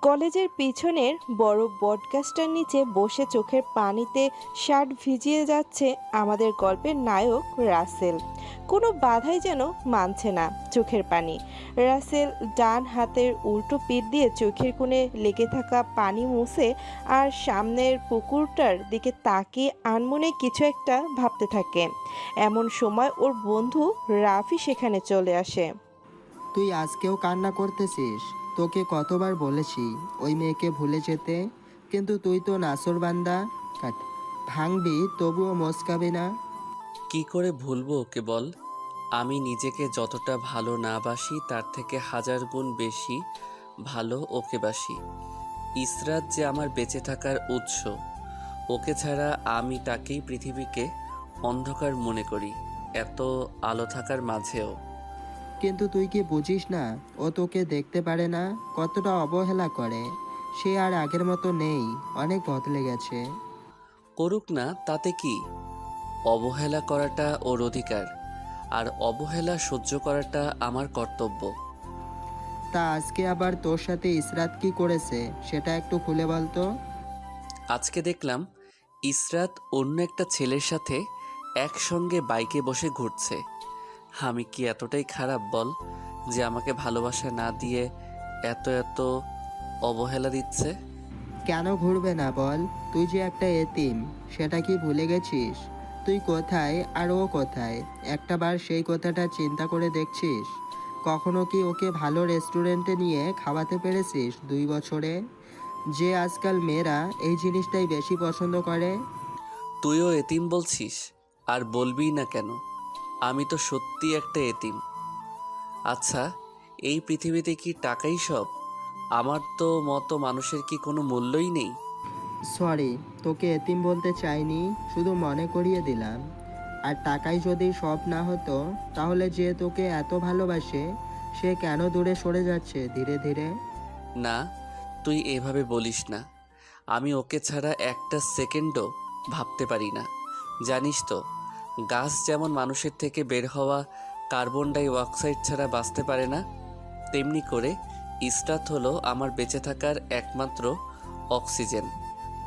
কলেজের পিছনের বড় বটগাছটার নিচে বসে চোখের পানিতে শার্ট ভিজিয়ে যাচ্ছে আমাদের গল্পের নায়ক রাসেল। কোনো বাধাই যেন মানছে না চোখের পানি। রাসেল ডান হাতের উল্টো পিঠ দিয়ে চোখের কোণে লেগে থাকা পানি মুছে আর সামনের পুকুরটার দিকে তাকিয়ে আনমনে কিছু একটা ভাবতে থাকে। এমন সময় ওর বন্ধু রাফি সেখানে চলে আসে। তুই আজকেও কান্না করতেছিস? তোকে কতবার বলেছি ওই মেয়েকে ভুলে যেতে, কিন্তু তুই তো নাছোড়বান্দা। কাট ভাঙবি তবুও মচকাবি না। কি করে ভুলবো ওকে বল? আমি নিজেকে যতটা ভালো না বাসি তার থেকে হাজার গুণ বেশি ভালো ওকে বাসি। ইসরাত যে আমার বেঁচে থাকার উৎস। ওকে ছাড়া আমি তাকেই পৃথিবীকে অন্ধকার মনে করি, এত আলো থাকার মাঝেও। কিন্তু তুই কি বুঝিস না ও তোকে দেখতে পারে না, কতটা অবহেলা করে? সে আর আগের মতো নেই, অনেক বদলে গেছে। করুক না, তাতে কি? অবহেলা করাটা ওর অধিকার, আর অবহেলা সহ্য করাটা আমার কর্তব্য। তা আজকে আবার তোর সাথে ইসরাত কি করেছে সেটা একটু খুলে বলতো। আজকে দেখলাম ইসরাত অন্য একটা ছেলের সাথে একসঙ্গে বাইকে বসে ঘুরছে। আমি কি এতটাই খারাপ বল, যে আমাকে ভালোবাসা না দিয়ে এত এত অবহেলা দিচ্ছে? কেন ঘুরবে না বল? তুই যে একটা এতিম, সেটা কি ভুলে গেছিস? তুই কোথায় আর ও কোথায়, একটাবার সেই কথাটা চিন্তা করে দেখছিস? কখনো কি ওকে ভালো রেস্টুরেন্টে নিয়ে খাওয়াতে পেরেছিস 2 বছরে? যে আজকাল মেয়েরা এই জিনিসটাই বেশি পছন্দ করে। তুইও এতিম বলছিস? আর বলবি না কেন? আমি তো সত্যি একটা এতিম। আচ্ছা, এই পৃথিবীতে কি টাকাই সব? আমার তো মতো মানুষের কি কোনো মূল্যই নেই? সরি, তোকে এতিম বলতে চাইনি, শুধু মনে করিয়ে দিলাম। আর টাকাই যদি সব না হতো, তাহলে যে তোকে এত ভালোবাসে সে কেন দূরে সরে যাচ্ছে ধীরে ধীরে? না, তুই এভাবে বলিস না। আমি ওকে ছাড়া একটা সেকেন্ডও ভাবতে পারি না। জানিস তো, গাছ যেমন মানুষের থেকে বের হওয়া কার্বন ডাই অক্সাইড ছাড়া বাঁচতে পারে না, তেমনি করে ইসরাত হলো আমার বেঁচে থাকার একমাত্র অক্সিজেন।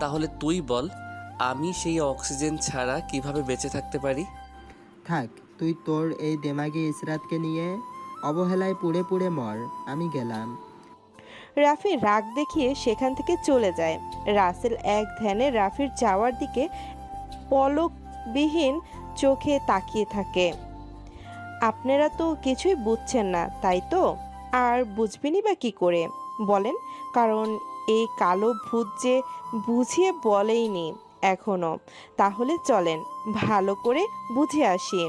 তাহলে তুই বল, আমি সেই অক্সিজেন ছাড়া কিভাবে বেঁচে থাকতে পারি? থাক, তুই তোর এই দেমাগি ইসরাতকে নিয়ে অবহেলায় পুড়ে পুড়ে মর, আমি গেলাম। রাফি রাগ দেখিয়ে সেখান থেকে চলে যায়। রাসেল এক ধ্যানে রাফির যাওয়ার দিকে পলকবিহীন চোখে তাকিয়ে থাকে। আপনারা তো কিছুই বুঝছেন না, তাই তো? আর বুঝবেনই বা কি করে বলেন? কারণ এই কালো ভূত যে বুঝিয়ে বলেইনি এখনো। তাহলে চলেন ভালো করে বুঝে আসি।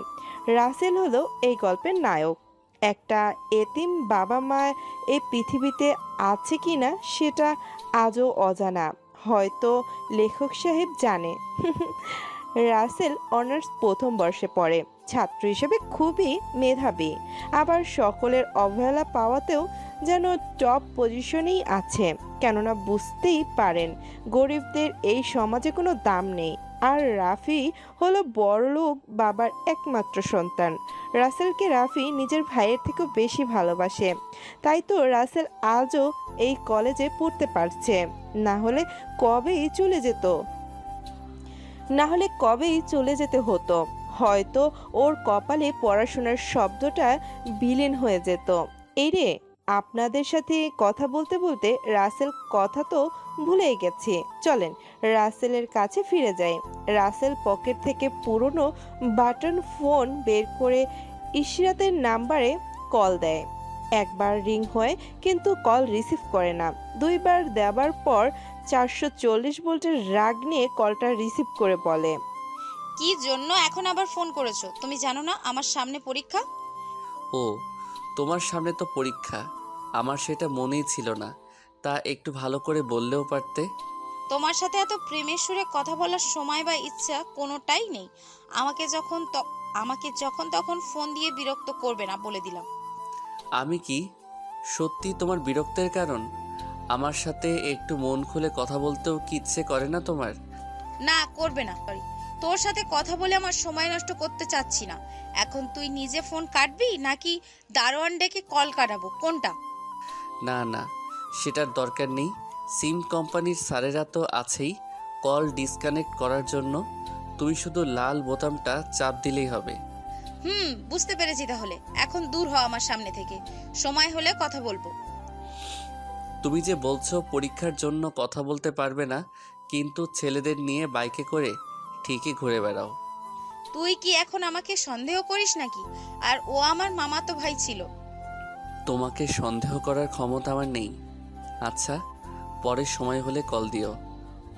রাসেল হলো এই গল্পের নায়ক। একটা এতিম বাবা মা এই পৃথিবীতে আছে কিনা সেটা আজও অজানা। হয়তো লেখক সাহেব জানে। রাসেল অনার্স প্রথম বর্ষে পড়ে। ছাত্র হিসেবে খুবই মেধাবী, আবার সকলের অবহেলা পাওয়াতেও যেন টপ পজিশনেই আছে। কেননা বুঝতেই পারেন গরিবদের এই সমাজে কোনো দাম নেই। আর রাফি হলো বড়লোক বাবার একমাত্র সন্তান। রাসেলকে রাফি নিজের ভাইয়ের থেকেও বেশি ভালোবাসে। তাই তো রাসেল আজও এই কলেজে পড়তে পারছে। না হলে কবেই চলে যেত। না হলে কবেই চলে যেতে হতো। হয়তো ওর কপালে পড়াশোনার শব্দটা বিলীন হয়ে যেত। এই রে, আপনাদের সাথে কথা বলতে বলতে রাসেল কথা তো ভুলেই গেছি। চলেন রাসেলের কাছে ফিরে যাই। রাসেল পকেট থেকে পুরনো বাটন ফোন বের করে ইশরাতের নাম্বারে কল দেয়। একবার রিং হয় কিন্তু কল রিসিভ করে না। দুইবার দেওয়ার পর 440 ভোল্টের রাগ নিয়ে কলটা রিসিভ করে বলে, কি জন্য এখন আবার ফোন করেছো? তুমি জানো না আমার সামনে পরীক্ষা? ও, তোমার সামনে তো পরীক্ষা। আমার সেটা মনেই ছিল না। তা একটু ভালো করে বললেও পারতে। তোমার সাথে এত প্রেমের সুরে কথা বলার সময় বা ইচ্ছা কোনোটাই নেই। আমাকে যখন আমাকে যখন তখন ফোন দিয়ে বিরক্ত করবে না, বলে দিলাম। আমি কি সত্যি তোমার বিরক্তের কারণ? আমার সাথে একটু মন খুলে কথা বলতেও কি ইচ্ছে করে না তোমার? না, করবে না, সরি। তোর সাথে কথা বলে আমার সময় নষ্ট করতে চাচ্ছি না। এখন তুই নিজে ফোন কাটবি নাকি দারোয়ান ডেকে কল কাটাবো, কোনটা? না না, সেটার দরকার নেই। সিম কোম্পানির স্যারেরা তো আছেই কল ডিসকানেক্ট করার জন্য। তুমি শুধু লাল বোতামটা চাপ দিলেই হবে। বুঝতে পেরেছি। তাহলে এখন দূর হও আমার সামনে থেকে। সময় হলে কথা বলবো। তুমি যে বলছো পরীক্ষার জন্য কথা বলতে পারবে না, কিন্তু ছেলেদের নিয়ে বাইকে করে ঠিকই ঘুরে বেড়াও। তুই কি এখন আমাকে সন্দেহ করিস নাকি? আর ও আমার মামাতো ভাই ছিল। তোমাকে সন্দেহ করার ক্ষমতা আমার নেই। আচ্ছা, পরের সময় হলে কল দিও।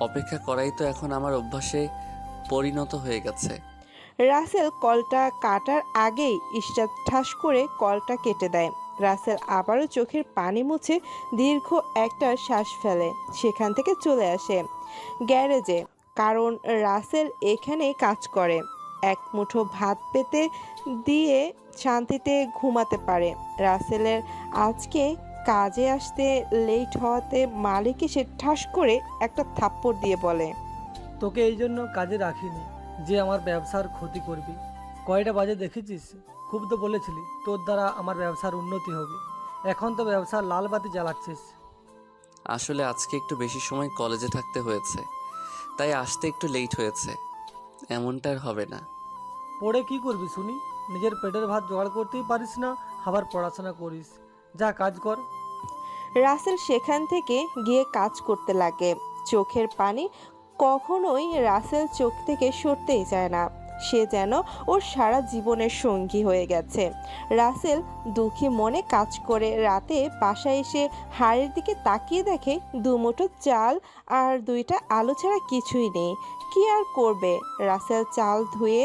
অপেক্ষা করাই তো এখন আমার অভ্যাসে পরিণত হয়ে গেছে। রাসেল কলটা কাটার আগেই ইশরাত ঠাস করে কলটা কেটে দেয়। রাসেল আবারও চোখের পানি মুছে দীর্ঘ একটা শ্বাস ফেলে সেখান থেকে চলে আসে গ্যারেজে, কারণ রাসেল এখানে কাজ করে। এক মুঠো ভাত পেতে দিয়ে শান্তিতে ঘুমাতে পারে। রাসেলের আজকে কাজে আসতে লেট হওয়াতে মালিক এসে ঠাস করে একটা থাপ্পড় দিয়ে বলে, তোকে এই জন্য কাজে রাখিনি যে আমার ব্যবসার ক্ষতি করবি। কয়টা বাজে দেখেছিস? খুব তো বলেছিলি তোর দ্বারা আমার ব্যবসার উন্নতি হবে। এখন তো ব্যবসার লাল বাতি জ্বালাচ্ছিস। আসলে আজকে একটু বেশি সময় কলেজে থাকতে হয়েছে, তাই আসতে একটু লেট হয়েছে। এমনটা আর হবে না। পড়ে কি করবি শুনি? নিজের পেটের ভাত জোগাড় করতেই পারিস না, আবার পড়াশোনা করিস। যা কাজ কর। রাসেল সেখান থেকে গিয়ে কাজ করতে লাগে। চোখের পানি কখনোই রাসেল চোখ থেকে সরতেই চায় না। সে যেন ওর সারা জীবনের সঙ্গী হয়ে গেছে। রাসেল দুঃখী মনে কাজ করে রাতে বাসায় এসে হাড়ের দিকে তাকিয়ে দেখে দুমুঠো চাল আর দুইটা আলু ছাড়া কিছুই নেই। কি আর করবে? রাসেল চাল ধুয়ে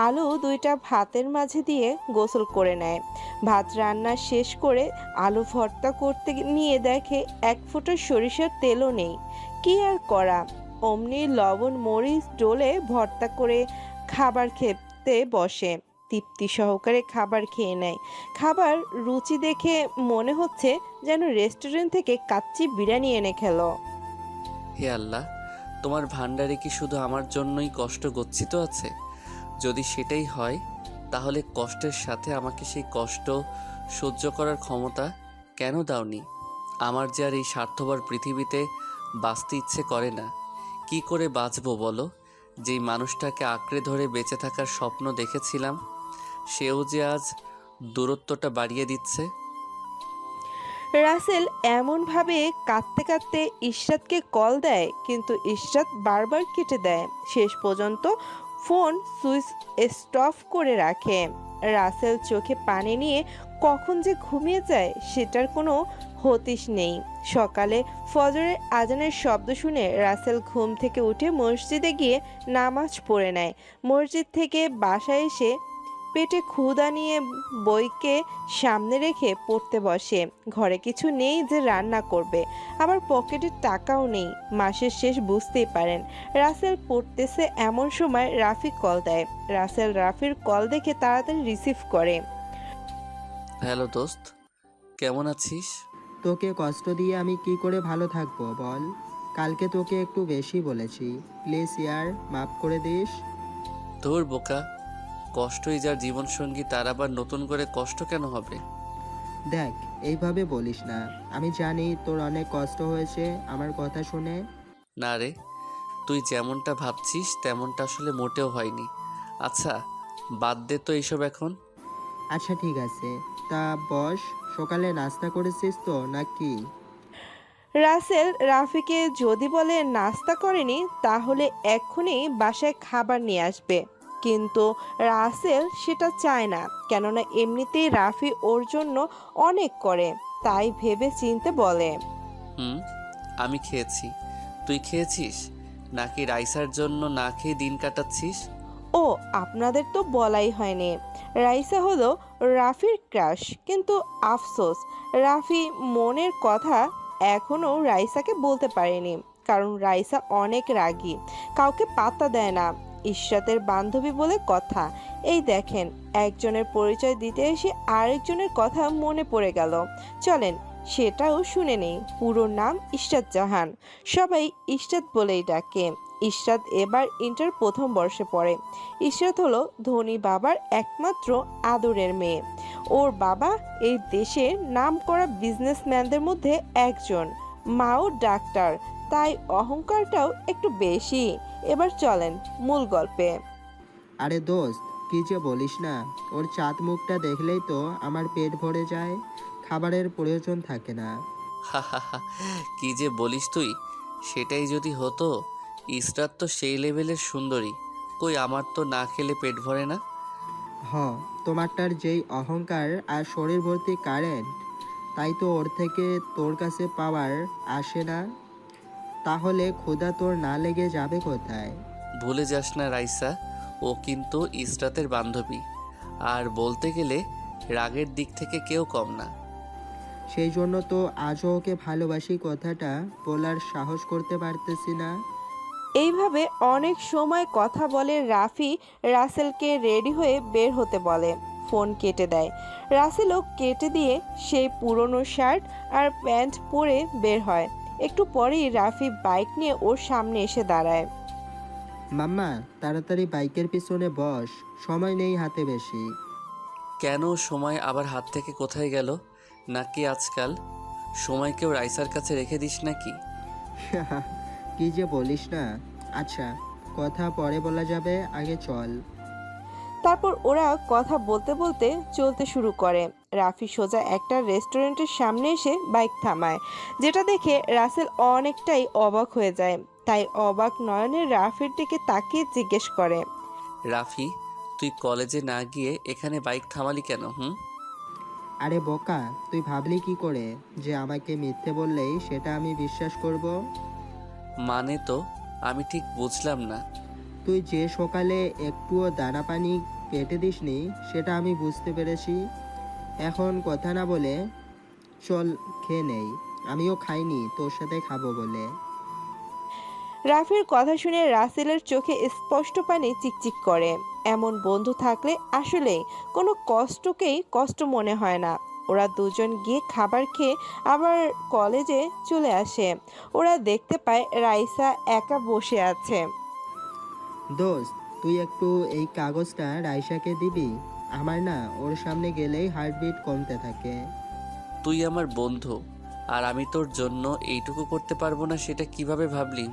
আলু দুইটা ভাতের মাঝে দিয়ে গোসল করে নেয়। ভাত রান্না শেষ করে আলু ভর্তা করতে নিয়ে দেখে এক ফোঁটা সরিষার তেলও নেই। কি আর করা, অমনি লবণ মরিচ ডলে ভর্তা করে খাবার খেতে বসে। তৃপ্তি সহকারে খাবার খেয়ে নেয়। খাবার রুচি দেখে মনে হচ্ছে যেন রেস্টুরেন্ট থেকে কাচ্চি বিরিয়ানি এনে খেলো। হে আল্লাহ, তোমার ভান্ডারে কি শুধু আমার জন্যই কষ্ট গচ্ছিত আছে? যদি সেটাই হয়, তাহলে কষ্টের সাথে আমাকে সেই কষ্ট সহ্য করার ক্ষমতা কেন দাওনি? আমার যে আর এই স্বার্থপর পৃথিবীতে বাঁচতে ইচ্ছে করে না। কি করে বাঁচবো বলো? যেই মানুষটাকে আঁকড়ে ধরে বেঁচে থাকার স্বপ্ন দেখেছিলাম, সেও যে আজ দূরত্বটা বাড়িয়ে দিচ্ছে। রাসেল এমনভাবে কাঁদতে কাঁদতে ইশরাতকে কল দেয়, কিন্তু ইশরাত বারবার কেটে দেয়। শেষ পর্যন্ত ফোন সুইচ অফ করে রাখে। রাসেল চোখে পানি নিয়ে কখন যে ঘুমিয়ে যায় সেটার কোনো হদিশ নেই। সকালে ফজরের আজানের শব্দ শুনে রাসেল ঘুম থেকে উঠে মসজিদে গিয়ে নামাজ পড়ে নেয়। মসজিদ থেকে বাসায় এসে পেটে ক্ষুধা নিয়ে বইকে সামনে রেখে পড়তে বসে। ঘরে কিছু নেই যে রান্না করবে, আবার পকেটে টাকাও নেই। মাসের শেষ, বুঝতেই পারেন। রাসেল পড়তেছে এমন সময় রাফি কল দেয়। রাসেল রাফির কল দেখে তাড়াতাড়ি রিসিভ করে। হ্যালো দোস্ত, কেমন আছিস? তোকে কষ্ট দিয়ে আমি কি করে ভালো থাকবো বল? কালকে তোকে একটু বেশি বলেছি। প্লিজ ইয়ার, মাফ করে দিস। তোর বোকা, কষ্টই যার জীবনসঙ্গী তার আবার নতুন করে কষ্ট কেন হবে? দেখ, এইভাবে বলিস না। আমি জানি তোর অনেক কষ্ট হয়েছে আমার কথা শুনে। না রে, তুই যেমনটা ভাবছিস তেমনটা আসলে মোটেও হয়নি। আচ্ছা, বাদ দে তো এইসব এখন। আচ্ছা ঠিক আছে, তা বস। সকালে নাস্তা করেছিস তো নাকি? রাসেল রাফিকে যদি বলে নাস্তা করেনি তাহলে এক্ষুনি বাসায় খাবার নিয়ে আসবে, কিন্তু রাসেল সেটা চায় না। কেননা এমনিতেই রাফি ওর জন্য অনেক করে, তাই ভেবে চিনতে বলে, হুম, আমি খেয়েছি। তুই খেয়েছিস নাকি রাইসার জন্য না খেয়ে দিন কাটাচ্ছিস? ও আপনাদের তো বলাই হয়নি, রাইসা হলো রাফির ক্রাশ। কিন্তু আফসোস, রাফি মনের কথা এখনও রাইসাকে বলতে পারেনি, কারণ রাইসা অনেক রাগী, কাউকে পাত্তা দেয় না। ইশরাতের বান্ধবী বলে কথা। এই দেখেন, একজনের পরিচয় দিতে এসে আরেকজনের কথা মনে পড়ে গেল। চলেন সেটাও শুনে নেই। পুরো নাম ইশরাত জাহান, সবাই ইশরাত বলেই ডাকে। ইশরাত এবার ইন্টার প্রথম বর্ষে পড়ে। ইশরাত হলো ধনী বাবার একমাত্র আদরের মেয়ে। ওর বাবা এই দেশের নামকরা বিজনেসম্যানদের মধ্যে একজন, মাও ডাক্তার, তাই অহংকারটাও একটু বেশি। এবার চলেন মূল গল্পে। আরে দোস্ত, কি যে বলিস না, ওর চাঁদ মুখটা দেখলেই তো আমার পেট ভরে যায়, খাবারের প্রয়োজন থাকে না। হাহাহা, কি যে বলিস তুই! সেটাই যদি হতো। ইসরাত তো সেই লেভেলের সুন্দরী, কই আমার তো না খেলে পেট ভরে না। হ, তোমারটার যেই অহংকার আর শরীর ভর্তি কারেন্ট, তাই তো ওর থেকে তোর কাছে পাওয়ার আসে না। তাহলে ক্ষুধা তোর না লেগে যাবে কোথায়? ভুলে যাস না রাইসা, ও কিন্তু ইসরাতের বান্ধবী, আর বলতে গেলে রাগের দিক থেকে কেউ কম না। সেই জন্য তো আজও ওকে ভালোবাসি কথাটা বলার সাহস করতে পারতেছি না। এইভাবে অনেক সময় কথা বলে রাফি রাসেলকে রেডি হয়ে বের হতে বলে। ফোন কেটে দেয়। রাসেলও কেটে দিয়ে সেই পুরনো শার্ট আর প্যান্ট পরে বের হয়। একটু পরেই রাফি বাইক নিয়ে ওর সামনে এসে দাঁড়ায়। মাম্মা, তাড়াতাড়ি বাইকের পিছনে বস, সময় নেই হাতে বেশি। কেন সময় আবার হাত থেকে কোথায় গেল? নাকি আজকাল সময়কেও রাইসার কাছে রেখে দিস নাকি? কি যে বলিস না। আচ্ছা, কথা পরে বলা যাবে, আগে চল। তারপর ওরা কথা বলতে বলতে চলতে শুরু করে। রাফি সোজা একটা রেস্টুরেন্টের সামনে এসে বাইক থামায়, যেটা দেখে রাসেল অনেকটাই অবাক হয়ে যায়। তাই অবাক নয়নে রাফির দিকে তাকিয়ে জিজ্ঞেস করে, রাফি, তুই কলেজে না গিয়ে এখানে বাইক থামালি কেন? আরে বোকা, তুই ভাবলি কি করে যে আমাকে মিথ্যে বললেই সেটা আমি বিশ্বাস করব? মানে তো আমি ঠিক বুঝলাম না। তুই যে সকালে একটুও দানা পানি পেটে দিসনি সেটা আমি বুঝতে পেরেছি। এখন কথা না বলে চল খেয়ে নেই। আমিও খাইনি তোর সাথে খাবো বলে। রাফির কথা শুনে রাসেলের চোখে স্পষ্ট পানি চিকচিক করে। এমন বন্ধু থাকলে আসলে কোনো কষ্টকেই কষ্ট মনে হয় না। ওরা দুজন গিয়ে খাবার খেয়ে আবার কলেজে চলে আসে। ওরা দেখতে পায় রাইসা একা বসে আছে। দোস্ত, তুই একটু এই কাগজটা রাইসাকে দিবি? আমার না ওর সামনে গেলেই হার্টবিট কমতে থাকে। তুই আমার বন্ধু, আর আমি তোর জন্য এইটুকু করতে পারবো না সেটা কিভাবে ভাবলি?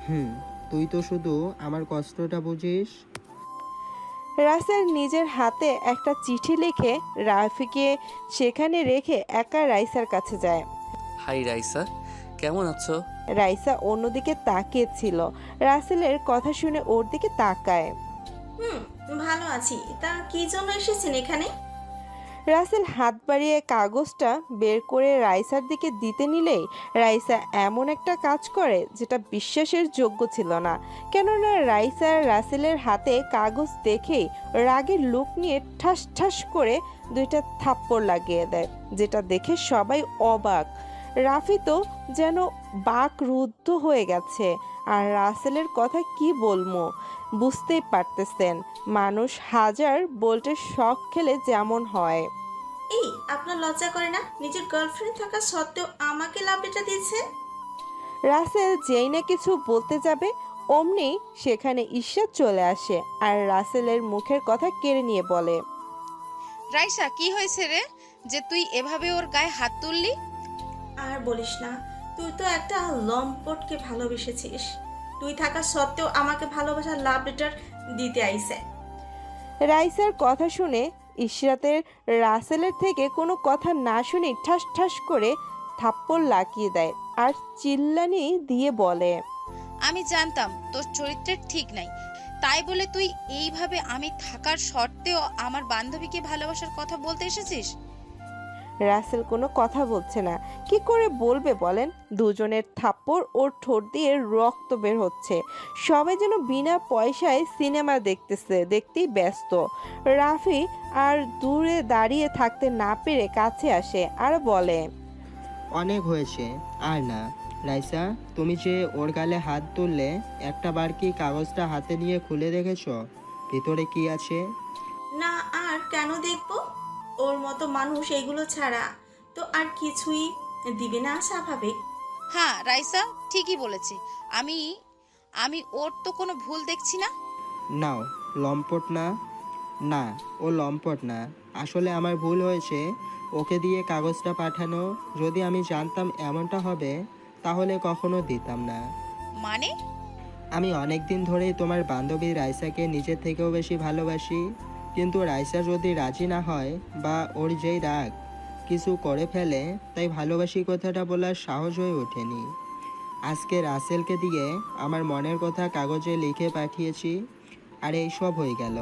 হুম, তুই তো শুধু আমার কষ্টটা বুঝিস। রাসেল নিজের হাতে একটা চিঠি লিখে রাফিকে সেখানে রেখে একা রাইসার কাছে যায়। হাই রাইসা, কেমন আছো? রাইসা অন্যদিকে তাকিয়েছিল। রাসেলের কথা শুনে ওর দিকে তাকায়। হুম, ভালো আছি। তা কি জন্য এসেছেন এখানে? রাসেল হাত বাড়িয়ে কাগজটা বের করে রাইসার দিকে দিতে নিলেই রাইসা এমন একটা কাজ করে যেটা বিশ্বাসের যোগ্য ছিল না। কেননা রাইসা রাসেলের হাতে কাগজ দেখেই রাগের লুক নিয়ে ঠাস ঠাস করে দুইটা থাপ্পড় লাগিয়ে দেয়, যেটা দেখে সবাই অবাক। রাফি তো যেন বাকরুদ্ধ হয়ে গেছে। আর রাসেলের কথা কি বলবো, বুঝতেই পারতেছেন, মানুষ হাজার বোল্টের শক খেলে যেমন হয়। এই, আপনার লজ্জা করে না? নিজের গার্লফ্রেন্ড থাকা সত্ত্বেও আমাকে লাভটা দিয়েছে। রাসেল যেই না কিছু বলতে যাবে অমনি সেখানে ঈর্ষা চলে আসে আর রাসেলের মুখের কথা কেড়ে নিয়ে বলে, রাইসা, কি হয়েছে রে যে তুই এভাবে ওর গায়ে হাত তুললি? আর বলিস না, তুই তো একটা লম্পটকে ভালোবেসেছিস। তুই থাকা সত্ত্বেও আমাকে ভালোবাসার লাভ লেটার দিতে আইছে। রাইসার কথা শুনে ইশরাতের রাসেলের থেকে কোনো কথা না শুনে ঠাস ঠাস করে থাপ্পড় লাগিয়ে দেয় আর চিল্লানি দিয়ে বলে, আমি জানতাম তোর চরিত্রের ঠিক নাই, তাই বলে তুই এইভাবে আমি থাকার সত্ত্বেও আমার বান্ধবীকে ভালোবাসার কথা বলতে এসেছিস? রাসেল কোনো কথা বলছে না। কি করে বলবে বলেন? দুজনের থাপ্পড় ওর ঠোঁট দিয়ে রক্ত বের হচ্ছে। সবাই যেন বিনা পয়সায় সিনেমা দেখতেই ব্যস্ত। রাফি আর দূরে দাঁড়িয়ে থাকতে না পেরে কাছে আসে আর বলে, অনেক হয়েছে, আর না। রাইসা, তুমি যে ওর গালে হাত তুললে, একটা বার কি কাগজটা হাতে নিয়ে খুলে দেখেছো ভিতরে কি আছে? না, আর কেন দেখবো? ওর মতো মানুষ এগুলো ছাড়া তো আর কিছুই দিবে না, স্বাভাবিক। হ্যাঁ রাইসা ঠিকই বলেছে। আমি আমি ওর তো কোনো ভুল দেখছি না। নাও, লম্পট না। না, ও লম্পট না, আসলে আমার ভুল হয়েছে ওকে দিয়ে কাগজটা পাঠানো। যদি আমি জানতাম এমনটা হবে তাহলে কখনো দিতাম না। মানে? আমি অনেক দিন ধরেই তোমার বান্ধবী রাইসাকে নিজের থেকেও বেশি ভালোবাসি, কিন্তু রাইসা যদি রাজি না হয় বা ওর যেই রাগ কিছু করে ফেলে, তাই ভালোবাসি কথাটা বলার সাহস হয়ে ওঠেনি। আজকে রাসেলকে দিয়ে আমার মনের কথা কাগজে লিখে পাঠিয়েছি, আর এই সব হয়ে গেল।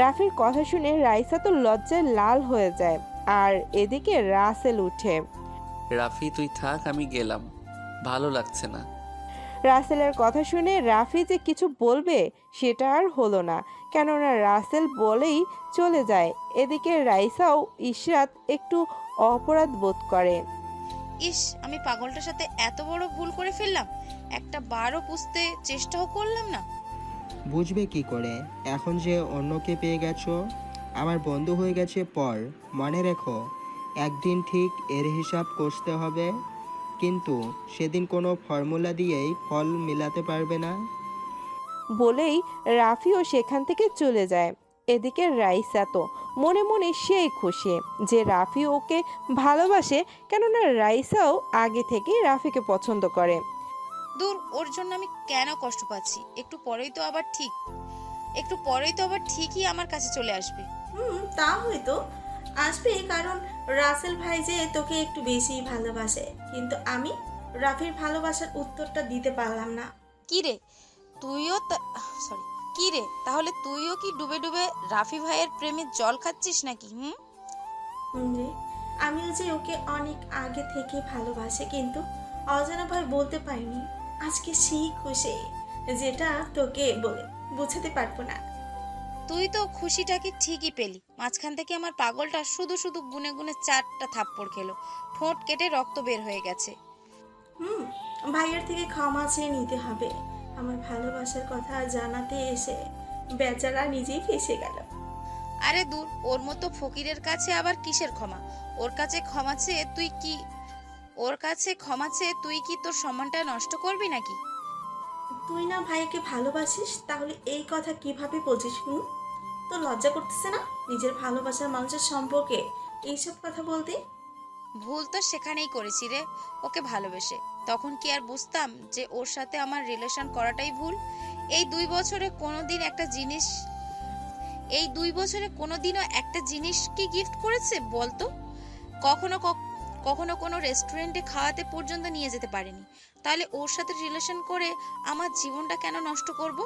রাফির কথা শুনে রাইসা তো লজ্জায় লাল হয়ে যায়, আর এদিকে রাসেল উঠে। রাফি তুই থাক, আমি গেলাম, ভালো লাগছে না। রাসেলের কথা শুনে রাফি যে কিছু বলবে সেটা আর হলো না, কেননা রাসেল বলেই চলে যায়। এদিকে রাইসাও ইশরাত একটু অপরাধ বোধ করে। ইস, আমি পাগলটার সাথে এত বড় ভুল করে ফেললাম, একটা বারও বুঝতে চেষ্টাও করলাম না। বুঝবে কি করে? এখন যে অন্যকে পেয়ে গেছো, আমার বন্ধু হয়ে গেছে পর। মনে রেখো, একদিন ঠিক এর হিসাব কষতে হবে, কিন্তু সেদিন কোনো ফর্মুলা দিয়েই ফল মিলাতে পারবে না। বলেই রাফিও সেখান থেকে চলে যায়। এদিকে রাইসা তো মনে মনে সেই খুশি যে রাফি ওকে ভালোবাসে, কেননা রাইসাও আগে থেকেই রাফিকে পছন্দ করে। দূর, ওর জন্য আমি কেন কষ্ট পাচ্ছি? একটু পরেই তো আবার ঠিকই আমার কাছে চলে আসবে। তা হয়তো আসবে, কারণ রাসেল ভাই যে তোকে একটু বেশিই ভালোবাসে, কিন্তু আমি রাফির ভালোবাসার উত্তরটা দিতে পারলাম না। কি রে তুইও সরি কি রে, তাহলে তুইও কি ডুবে ডুবে রাফি ভাইয়ের প্রেমে জল খাচ্ছিস নাকি? রে, আমিও যে ওকে অনেক আগে থেকে ভালোবাসি, কিন্তু অজানা ভয় বলতে পারিনি। আজকে সেই খুশি যেটা তোকে বলে বোঝাতে পারবো না। তুই তো খুশিটাকে ঠিকই পেলি, মাঝখান থেকে আমার পাগলটা শুধু শুধু গুনে গুনে 4টা থাপ্পড় খেলো, ঠোঁট কেটে রক্ত বের হয়ে গেছে। ভাইয়ের থেকে ক্ষমা চেয়ে নিতে হবে। আমার ভালোবাসার কথা জানাতে এসে বেচারা নিজেই ফেঁসে গেল। আরে দূর, ওর মতো ফকিরের কাছে আবার কিসের ক্ষমা? ওর কাছে ক্ষমা চেয়ে তুই কি তোর সম্মানটা নষ্ট করবি নাকি? তুই না ভাইকে ভালোবাসিস, তাহলে এই কথা কিভাবে বলছিস? তো লজ্জা করতেছে না নিজের ভালোবাসার মানুষের সম্পর্কে এইসব কথা বলতে? ভুল তো সেখানেই করেছি রে, ওকে ভালোবেসে। তখন কি আর বুঝতাম যে ওর সাথে আমার রিলেশন করাটাই ভুল? এই 2 বছরে কোনোদিনও একটা জিনিস কি গিফট করেছে বলতো? কখনো কখনো কোনো রেস্টুরেন্টে খাওয়াতে পর্যন্ত নিয়ে যেতে পারেনি। তাহলে ওর সাথে রিলেশন করে আমার জীবনটা কেন নষ্ট করব?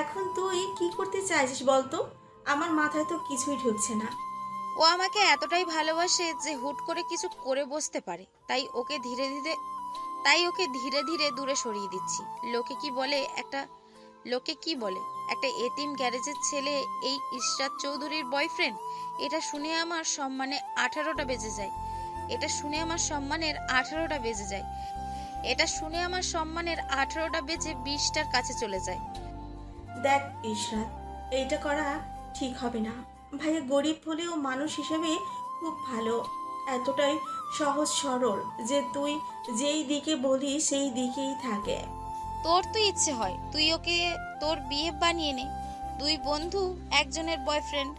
এখন তুই কি করতে চাইছিস বলতো? আমার মাথায় তো কিছুই ঢুকছে না। ও আমাকে এতটাই ভালোবাসে যে হুট করে কিছু করে বসতে পারে, তাই ওকে ধীরে ধীরে দূরে সরিয়ে দিচ্ছি। লোকে কি বলে একটা এতিম গ্যারেজের ছেলে এই ইশরাত চৌধুরীর বয়ফ্রেন্ড? এটা শুনে আমার সম্মানে 18টা বেজে যায়। এটা শুনে আমার সম্মানের 18টা বেজে যায়। এটা শুনে আমার সম্মানের 18টা বেজে 20টার কাছে চলে যায়। দেখ ইশরাত, এইটা করা ঠিক হবে না। ভাইয়া গরিব হলেও মানুষ হিসেবে খুব ভালো, এতটাই সহজ সরল যে তুই যেই দিকে বলি সেই দিকেই থাকে। তোর তো ইচ্ছে হয় তুই ওকে তোর বিয়ে বানিয়ে নে, 2 বন্ধু একজনের বয়ফ্রেন্ড।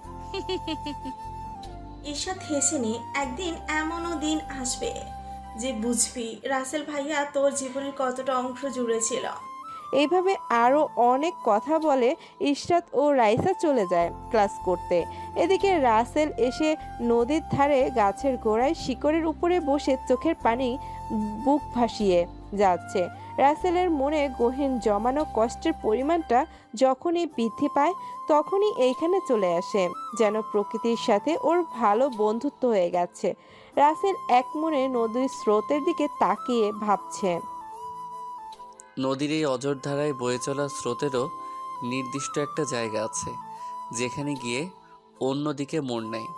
ঈশাত হেসে নে। একদিন এমনও দিন আসবে যে বুঝবি রাসেল ভাইয়া তোর জীবনের কতটা অংশ জুড়ে ছিল। এইভাবে আরও অনেক কথা বলে ইশরাত ও রাইসা চলে যায় ক্লাস করতে। এদিকে রাসেল এসে নদীর ধারে গাছের গোড়ায় শিকড়ের উপরে বসে চোখের পানি বুক ভাসিয়ে যাচ্ছে। রাসেলের মনে গহীন জমানো কষ্টের পরিমাণটা যখনই বৃদ্ধি পায় তখনই এইখানে চলে আসে, যেন প্রকৃতির সাথে ওর ভালো বন্ধুত্ব হয়ে গেছে। রাসেল এক মনে নদীর স্রোতের দিকে তাকিয়ে ভাবছে। নদীর এই অঝোর ধারায় বয়ে চলা স্রোতেরও নির্দিষ্ট একটা জায়গা আছে যেখানে গিয়ে অন্যদিকে মোড় নেয়,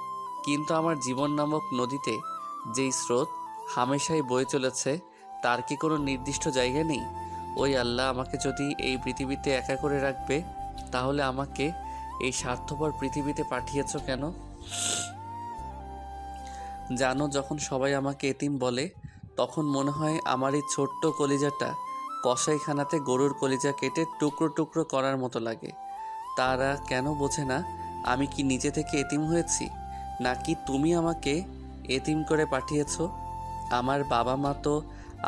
কিন্তু আমার জীবন নামক নদীতে যেই স্রোত হামেশাই বয়ে চলেছে তার কি কোনো নির্দিষ্ট জায়গা নেই? ওই আল্লাহ, আমাকে যদি এই পৃথিবীতে একা করে রাখবে তাহলে আমাকে এই স্বার্থপর পৃথিবীতে পাঠিয়েছ কেন? জানো, যখন সবাই আমাকে এতিম বলে তখন মনে হয় আমার এই ছোট্ট কলিজাটা কসাইখানাতে গরুর কলিজা কেটে টুকরো টুকরো করার মতো লাগে। তারা কেন বোঝে না আমি কি নিজে থেকে এতিম হয়েছি? নাকি তুমি আমাকে এতিম করে পাঠিয়েছো? আমার বাবা মা তো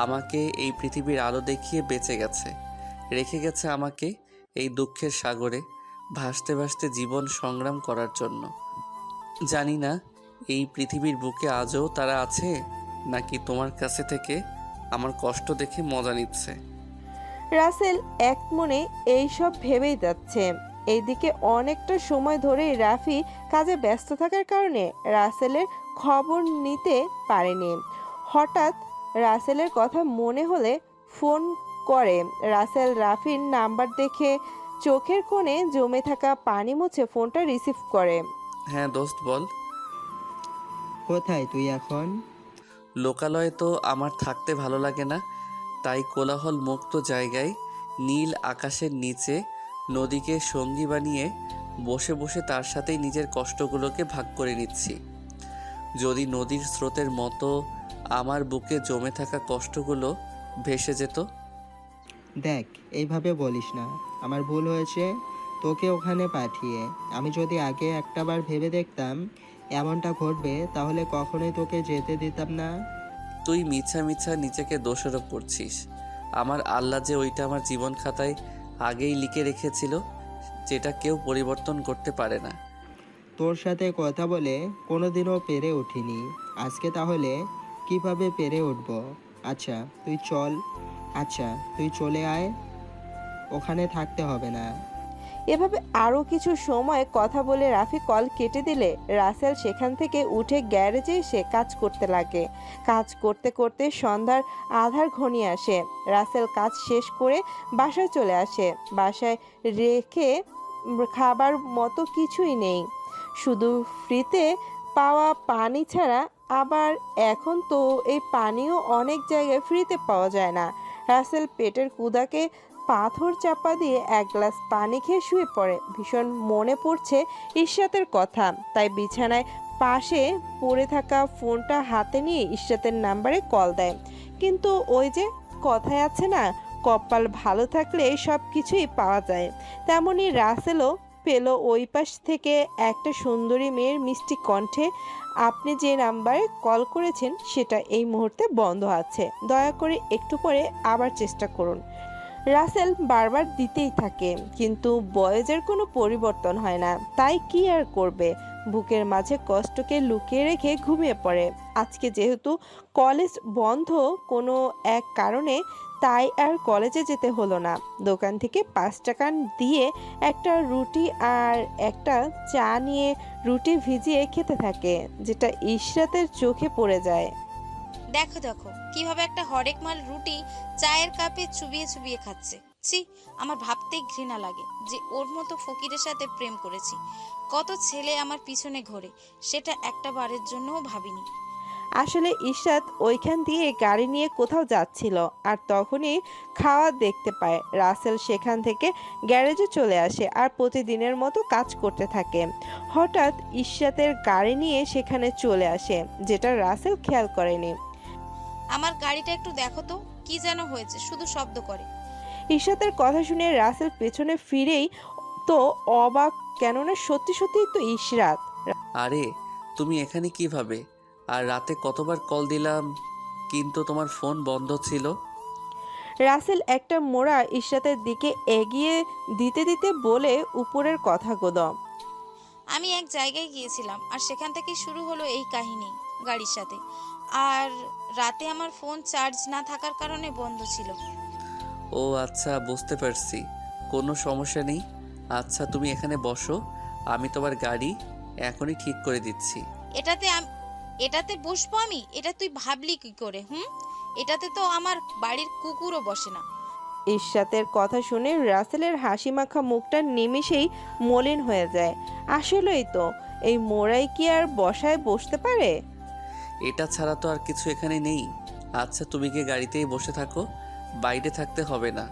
আমাকে এই পৃথিবীর আলো দেখিয়ে বেঁচে গেছে, রেখে গেছে আমাকে এই দুঃখের সাগরে ভাসতে ভাসতে জীবন সংগ্রাম করার জন্য। জানি না এই পৃথিবীর বুকে আজও তারা আছে, নাকি তোমার কাছে থেকে আমার কষ্ট দেখে মজা নিচ্ছে। রাসেল এক মনে এইসব ভেবেই যাচ্ছে। এইদিকে অনেকটা সময় ধরেই রাফি কাজে ব্যস্ত থাকার কারণে রাসেলের খবর নিতে পারেনি। হঠাৎ রাসেলের কথা মনে হলে ফোন করে। রাসেল রাফির নাম্বার দেখে চোখের কোণে জমে থাকা পানি মুছে ফোনটা রিসিভ করে। হ্যাঁ দোস্ত বল। কোথায় তুই এখন? লোকালয়ে তো আমার থাকতে ভালো লাগে না, তাই কোলাহল মুক্ত জায়গায় নীল আকাশের নিচে নদীকে সঙ্গী বানিয়ে বসে বসে তার সাথেই নিজের কষ্টগুলোকে ভাগ করে নিচ্ছি। যদি নদীর স্রোতের মতো আমার বুকে জমে থাকা কষ্টগুলো ভেসে যেত। দেখ, এইভাবে বলিস না। আমার ভুল হয়েছে তোকে ওখানে পাঠিয়ে। আমি যদি আগে একটাবার ভেবে দেখতাম এমনটা ঘটবে, তাহলে কখনোই তোকে যেতে দিতাম না। তুই মিছা মিছা নিজেকে দোষারোপ করছিস। আমার আল্লাহ যে ওইটা আমার জীবন খাতায় আগেই লিখে রেখেছিল, যেটা কেউ পরিবর্তন করতে পারে না। তোর সাথে কথা বলে কোনোদিনও পেরে উঠিনি, আজকে তাহলে কিভাবে পেরে উঠব? আচ্ছা তুই চলে আয়, ওখানে থাকতে হবে না। এভাবে আরও কিছু সময় কথা বলে রাফি কল কেটে দিলে রাসেল সেখান থেকে উঠে গ্যারেজে এসে কাজ করতে লাগে। কাজ করতে করতে সন্ধ্যার আধার ঘনিয়ে আসে। রাসেল কাজ শেষ করে বাসায় চলে আসে। বাসায় রেখে খাবার মতো কিছুই নেই, শুধু ফ্রিতে পাওয়া পানি ছাড়া। আবার এখন তো এই পানিও অনেক জায়গায় ফ্রিতে পাওয়া যায় না। রাসেল পেটের ক্ষুধাকে পাথর চাপা দিয়ে এক গ্লাস পানি খেয়ে শুয়ে পড়ে। ভীষণ মনে পড়ছে ইশরাতের কথা, তাই বিছানায় পাশে পড়ে থাকা ফোনটা হাতে নিয়ে ইশরাতের নাম্বারে কল দেয়। কিন্তু ওই যে কথায় আছে না, কপাল ভালো থাকলে সব কিছুই পাওয়া যায়, তেমনি রাসেলও পেল ওই পাশ থেকে একটা সুন্দরী মেয়ের মিষ্টি কণ্ঠে, আপনি যে নাম্বারে কল করেছেন সেটা এই মুহূর্তে বন্ধ আছে, দয়া করে একটু পরে আবার চেষ্টা করুন। রাসেল বারবার দিতেই থাকে, কিন্তু বয়েজের কোনো পরিবর্তন হয় না। তাই কি আর করবে, বুকের মাঝে কষ্টকে লুকিয়ে রেখে ঘুমিয়ে পড়ে। আজকে যেহেতু কলেজ বন্ধ কোনো এক কারণে, তাই আর কলেজে যেতে হলো না। দোকান থেকে 5 টাকা দিয়ে একটা রুটি আর একটা চা নিয়ে রুটি ভিজিয়ে খেতে থাকে, যেটা ইশরাতের চোখে পড়ে যায়। দেখো দেখো কিভাবে একটা হরেক মাল রুটি চায়ের কাপে চুবিয়ে চুবিয়ে খাচ্ছে। ছি, আমার ভাবতেই ঘৃণা লাগে যে ওর মতো ফকিরের সাথে প্রেম করেছি। কত ছেলে আমার পিছনে ঘোরে, সেটা একটা বারের জন্যও ভাবিনি। আসলে ইশরাত ওইখান দিয়ে গাড়ি নিয়ে কোথাও যাচ্ছিল, আর তখনই খাওয়া দেখতে পায়। রাসেল সেখান থেকে গ্যারেজে চলে আসে আর প্রতিদিনের মতো কাজ করতে থাকে। হঠাৎ ইশরাতের গাড়ি নিয়ে সেখানে চলে আসে, যেটা রাসেল খেয়াল করেনি। আমার গাড়িটা একটু দেখো তো, কি যেন হয়েছে, শুধু শব্দ করে। ইশরাতের কথা শুনে রাসেল পেছনে ফিরেই তো অবাক, কেননা সত্যি সত্যিই তো ইশরাত। আরে তুমি এখানে কিভাবে? আর রাতে কতবার কল দিলাম, কিন্তু তোমার ফোন বন্ধ ছিল। রাসেল একটা মোড়া ইশরাতের দিকে এগিয়ে দিতে দিতে বলে উপরের কথাগুলো। আমি এক জায়গায় গিয়েছিলাম, আর সেখান থেকেই শুরু হলো এই কাহিনী গাড়ির সাথে। আর রাতে আমার ফোন চার্জ না থাকার কারণে বন্ধ ছিল। ও আচ্ছা, বুঝতে পারছি, কোনো সমস্যা নেই। আচ্ছা তুমি এখানে বসো, আমি তোমার গাড়ি এখনই ঠিক করে দিচ্ছি। এটাতে বসবো আমি? এটা তুই ভাবলি কি করে? এটাতে তো আমার বাড়ির কুকুরও বসে না। ইশরাতের কথা শুনে রাসেলের হাসি মাখা মুখটা নিমেষেই মলিন হয়ে যায়। আসলেই তো, এই মোড়াই কি আর বসায় বসতে পারে? এটা ছাড়া তো আর কিছু এখানে নেই। আচ্ছা তুমি কি গাড়িতেই বসে থাকো, বাইরে থাকতে হবে না।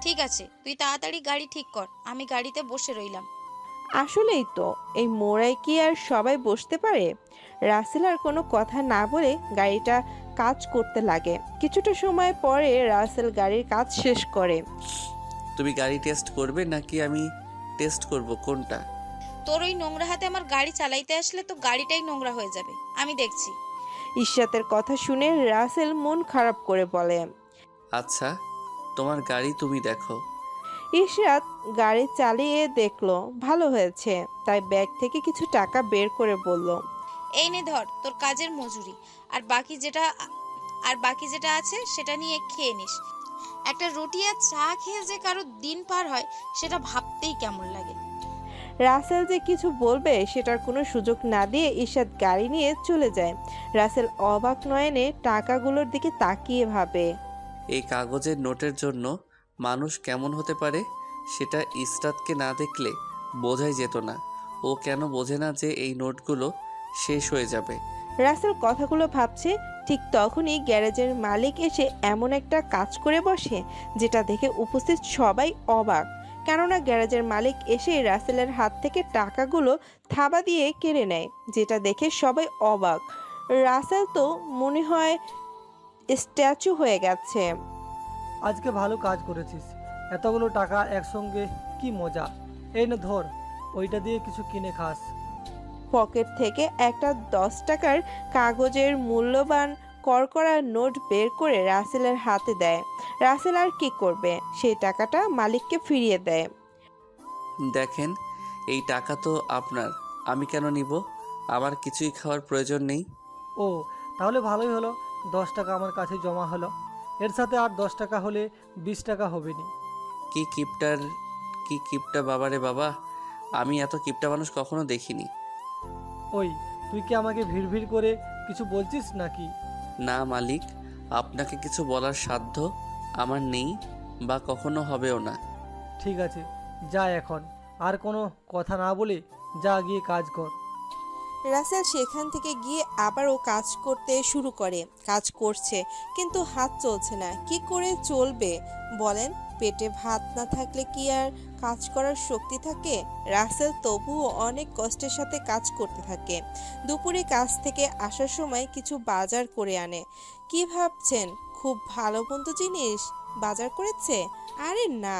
ঠিক আছে, তুই তাড়াতাড়ি গাড়ি ঠিক কর, আমি গাড়িতে বসে রইলাম। আসলেই তো, এই মোড়াই কি আর সবাই বসতে পারে? রাসেল আর কোনো কথা না বলে গাড়িটা কাজ করতে লাগে। কিছুটা সময় পরে রাসেল গাড়ির কাজ শেষ করে। তুমি গাড়ি টেস্ট করবে নাকি আমি টেস্ট করব, কোনটা? তোর ওই নোংরা হাতে আমার গাড়ি চালাইতে আসলে তো গাড়িটাই নোংরা হয়ে যাবে, আমি দেখছি। ইশরাতের কথা শুনে রাসেল মন খারাপ করে বলে। আচ্ছা, তোমার গাড়ি তুমি দেখো। ইশরাত গাড়ি চালিয়ে দেখলো ভালো হয়েছে, তাই ব্যাগ থেকে কিছু টাকা বের করে বলল। এই নে ধর তোর কাজের মজুরি, আর বাকি যেটা আছে সেটা নিয়ে খেয়ে নিস। একটা রুটি আর চা খেয়ে যে কারো দিন পার হয় সেটা ভাবতেই কেমন লাগে। রাসেল যে কিছু বলবে সেটার কোনো সুযোগ না দিয়ে ইশরাত গাড়ি নিয়ে চলে যায়। রাসেল অবাক নয়নে টাকাগুলোর দিকে তাকিয়ে ভাবে, এই কাগজের নোটের জন্য মানুষ কেমন হতে পারে সেটা ইসরাতকে না দেখলে বোঝাই যেত না। ও কেন বোঝে না যে এই নোটগুলো শেষ হয়ে যাবে? রাসেল কথাগুলো ভাবছে, ঠিক তখনই গ্যারেজের মালিক এসে এমন একটা কাজ করে বসে যেটা দেখে উপস্থিত সবাই অবাক। কেননা গ্যারেজের মালিক এসে রাসেলের হাত থেকে টাকাগুলো থাবা দিয়ে কেড়ে নেয়, যেটা দেখে সবাই অবাক। রাসেল তো মনে হয় স্ট্যাচু হয়ে গেছে। আজকে ভালো কাজ করেছিস, এতগুলো টাকা একসঙ্গে, কি মজা। এই না ধর, ওইটা দিয়ে কিছু কিনে খাস। পকেট থেকে একটা 10 টাকার কাগজের মূল্যবান করকরা নোট বের করে রাসেলের হাতে দেয়। রাসেল আর কি করবে, সেই টাকাটা মালিককে ফিরিয়ে দেয়। দেখেন, এই টাকা তো আপনার, আমি কেন নিব? আমার কিছুই খাওয়ার প্রয়োজন নেই। ও, তাহলে ভালোই হলো, 10 টাকা আমার কাছে জমা হলো। এর সাথে আর 10 টাকা হলে 20 টাকা হবে নি। কি কিপটার, কি কিপটা বাবারে বাবা! আমি এত কিপটা মানুষ কখনো দেখিনি। ওই, তুই কি আমাকে ভিড় করে কিছু বলছিস নাকি? না মালিক, আপনাকে কিছু বলার সাধ্য আমার নেই বা কখনো হবেও না। ঠিক আছে, যা এখন, আর কোনো কথা না বলে যা গিয়ে কাজ কর। রাসেল সেখান থেকে গিয়ে আবারও কাজ করতে শুরু করে। কাজ করছে কিন্তু হাত চলছে না। কি করে চলবে বলেন? পেটে ভাত না থাকলে কি আর কাজ করার শক্তি থাকে? রাসেল তবুও অনেক কষ্টের সাথে কাজ করতে থাকে। দুপুরে কাজ থেকে আসার সময় কিছু বাজার করে আনে। কি ভাবছেন, খুব ভালো মন্দ জিনিস বাজার করেছে? আরে না,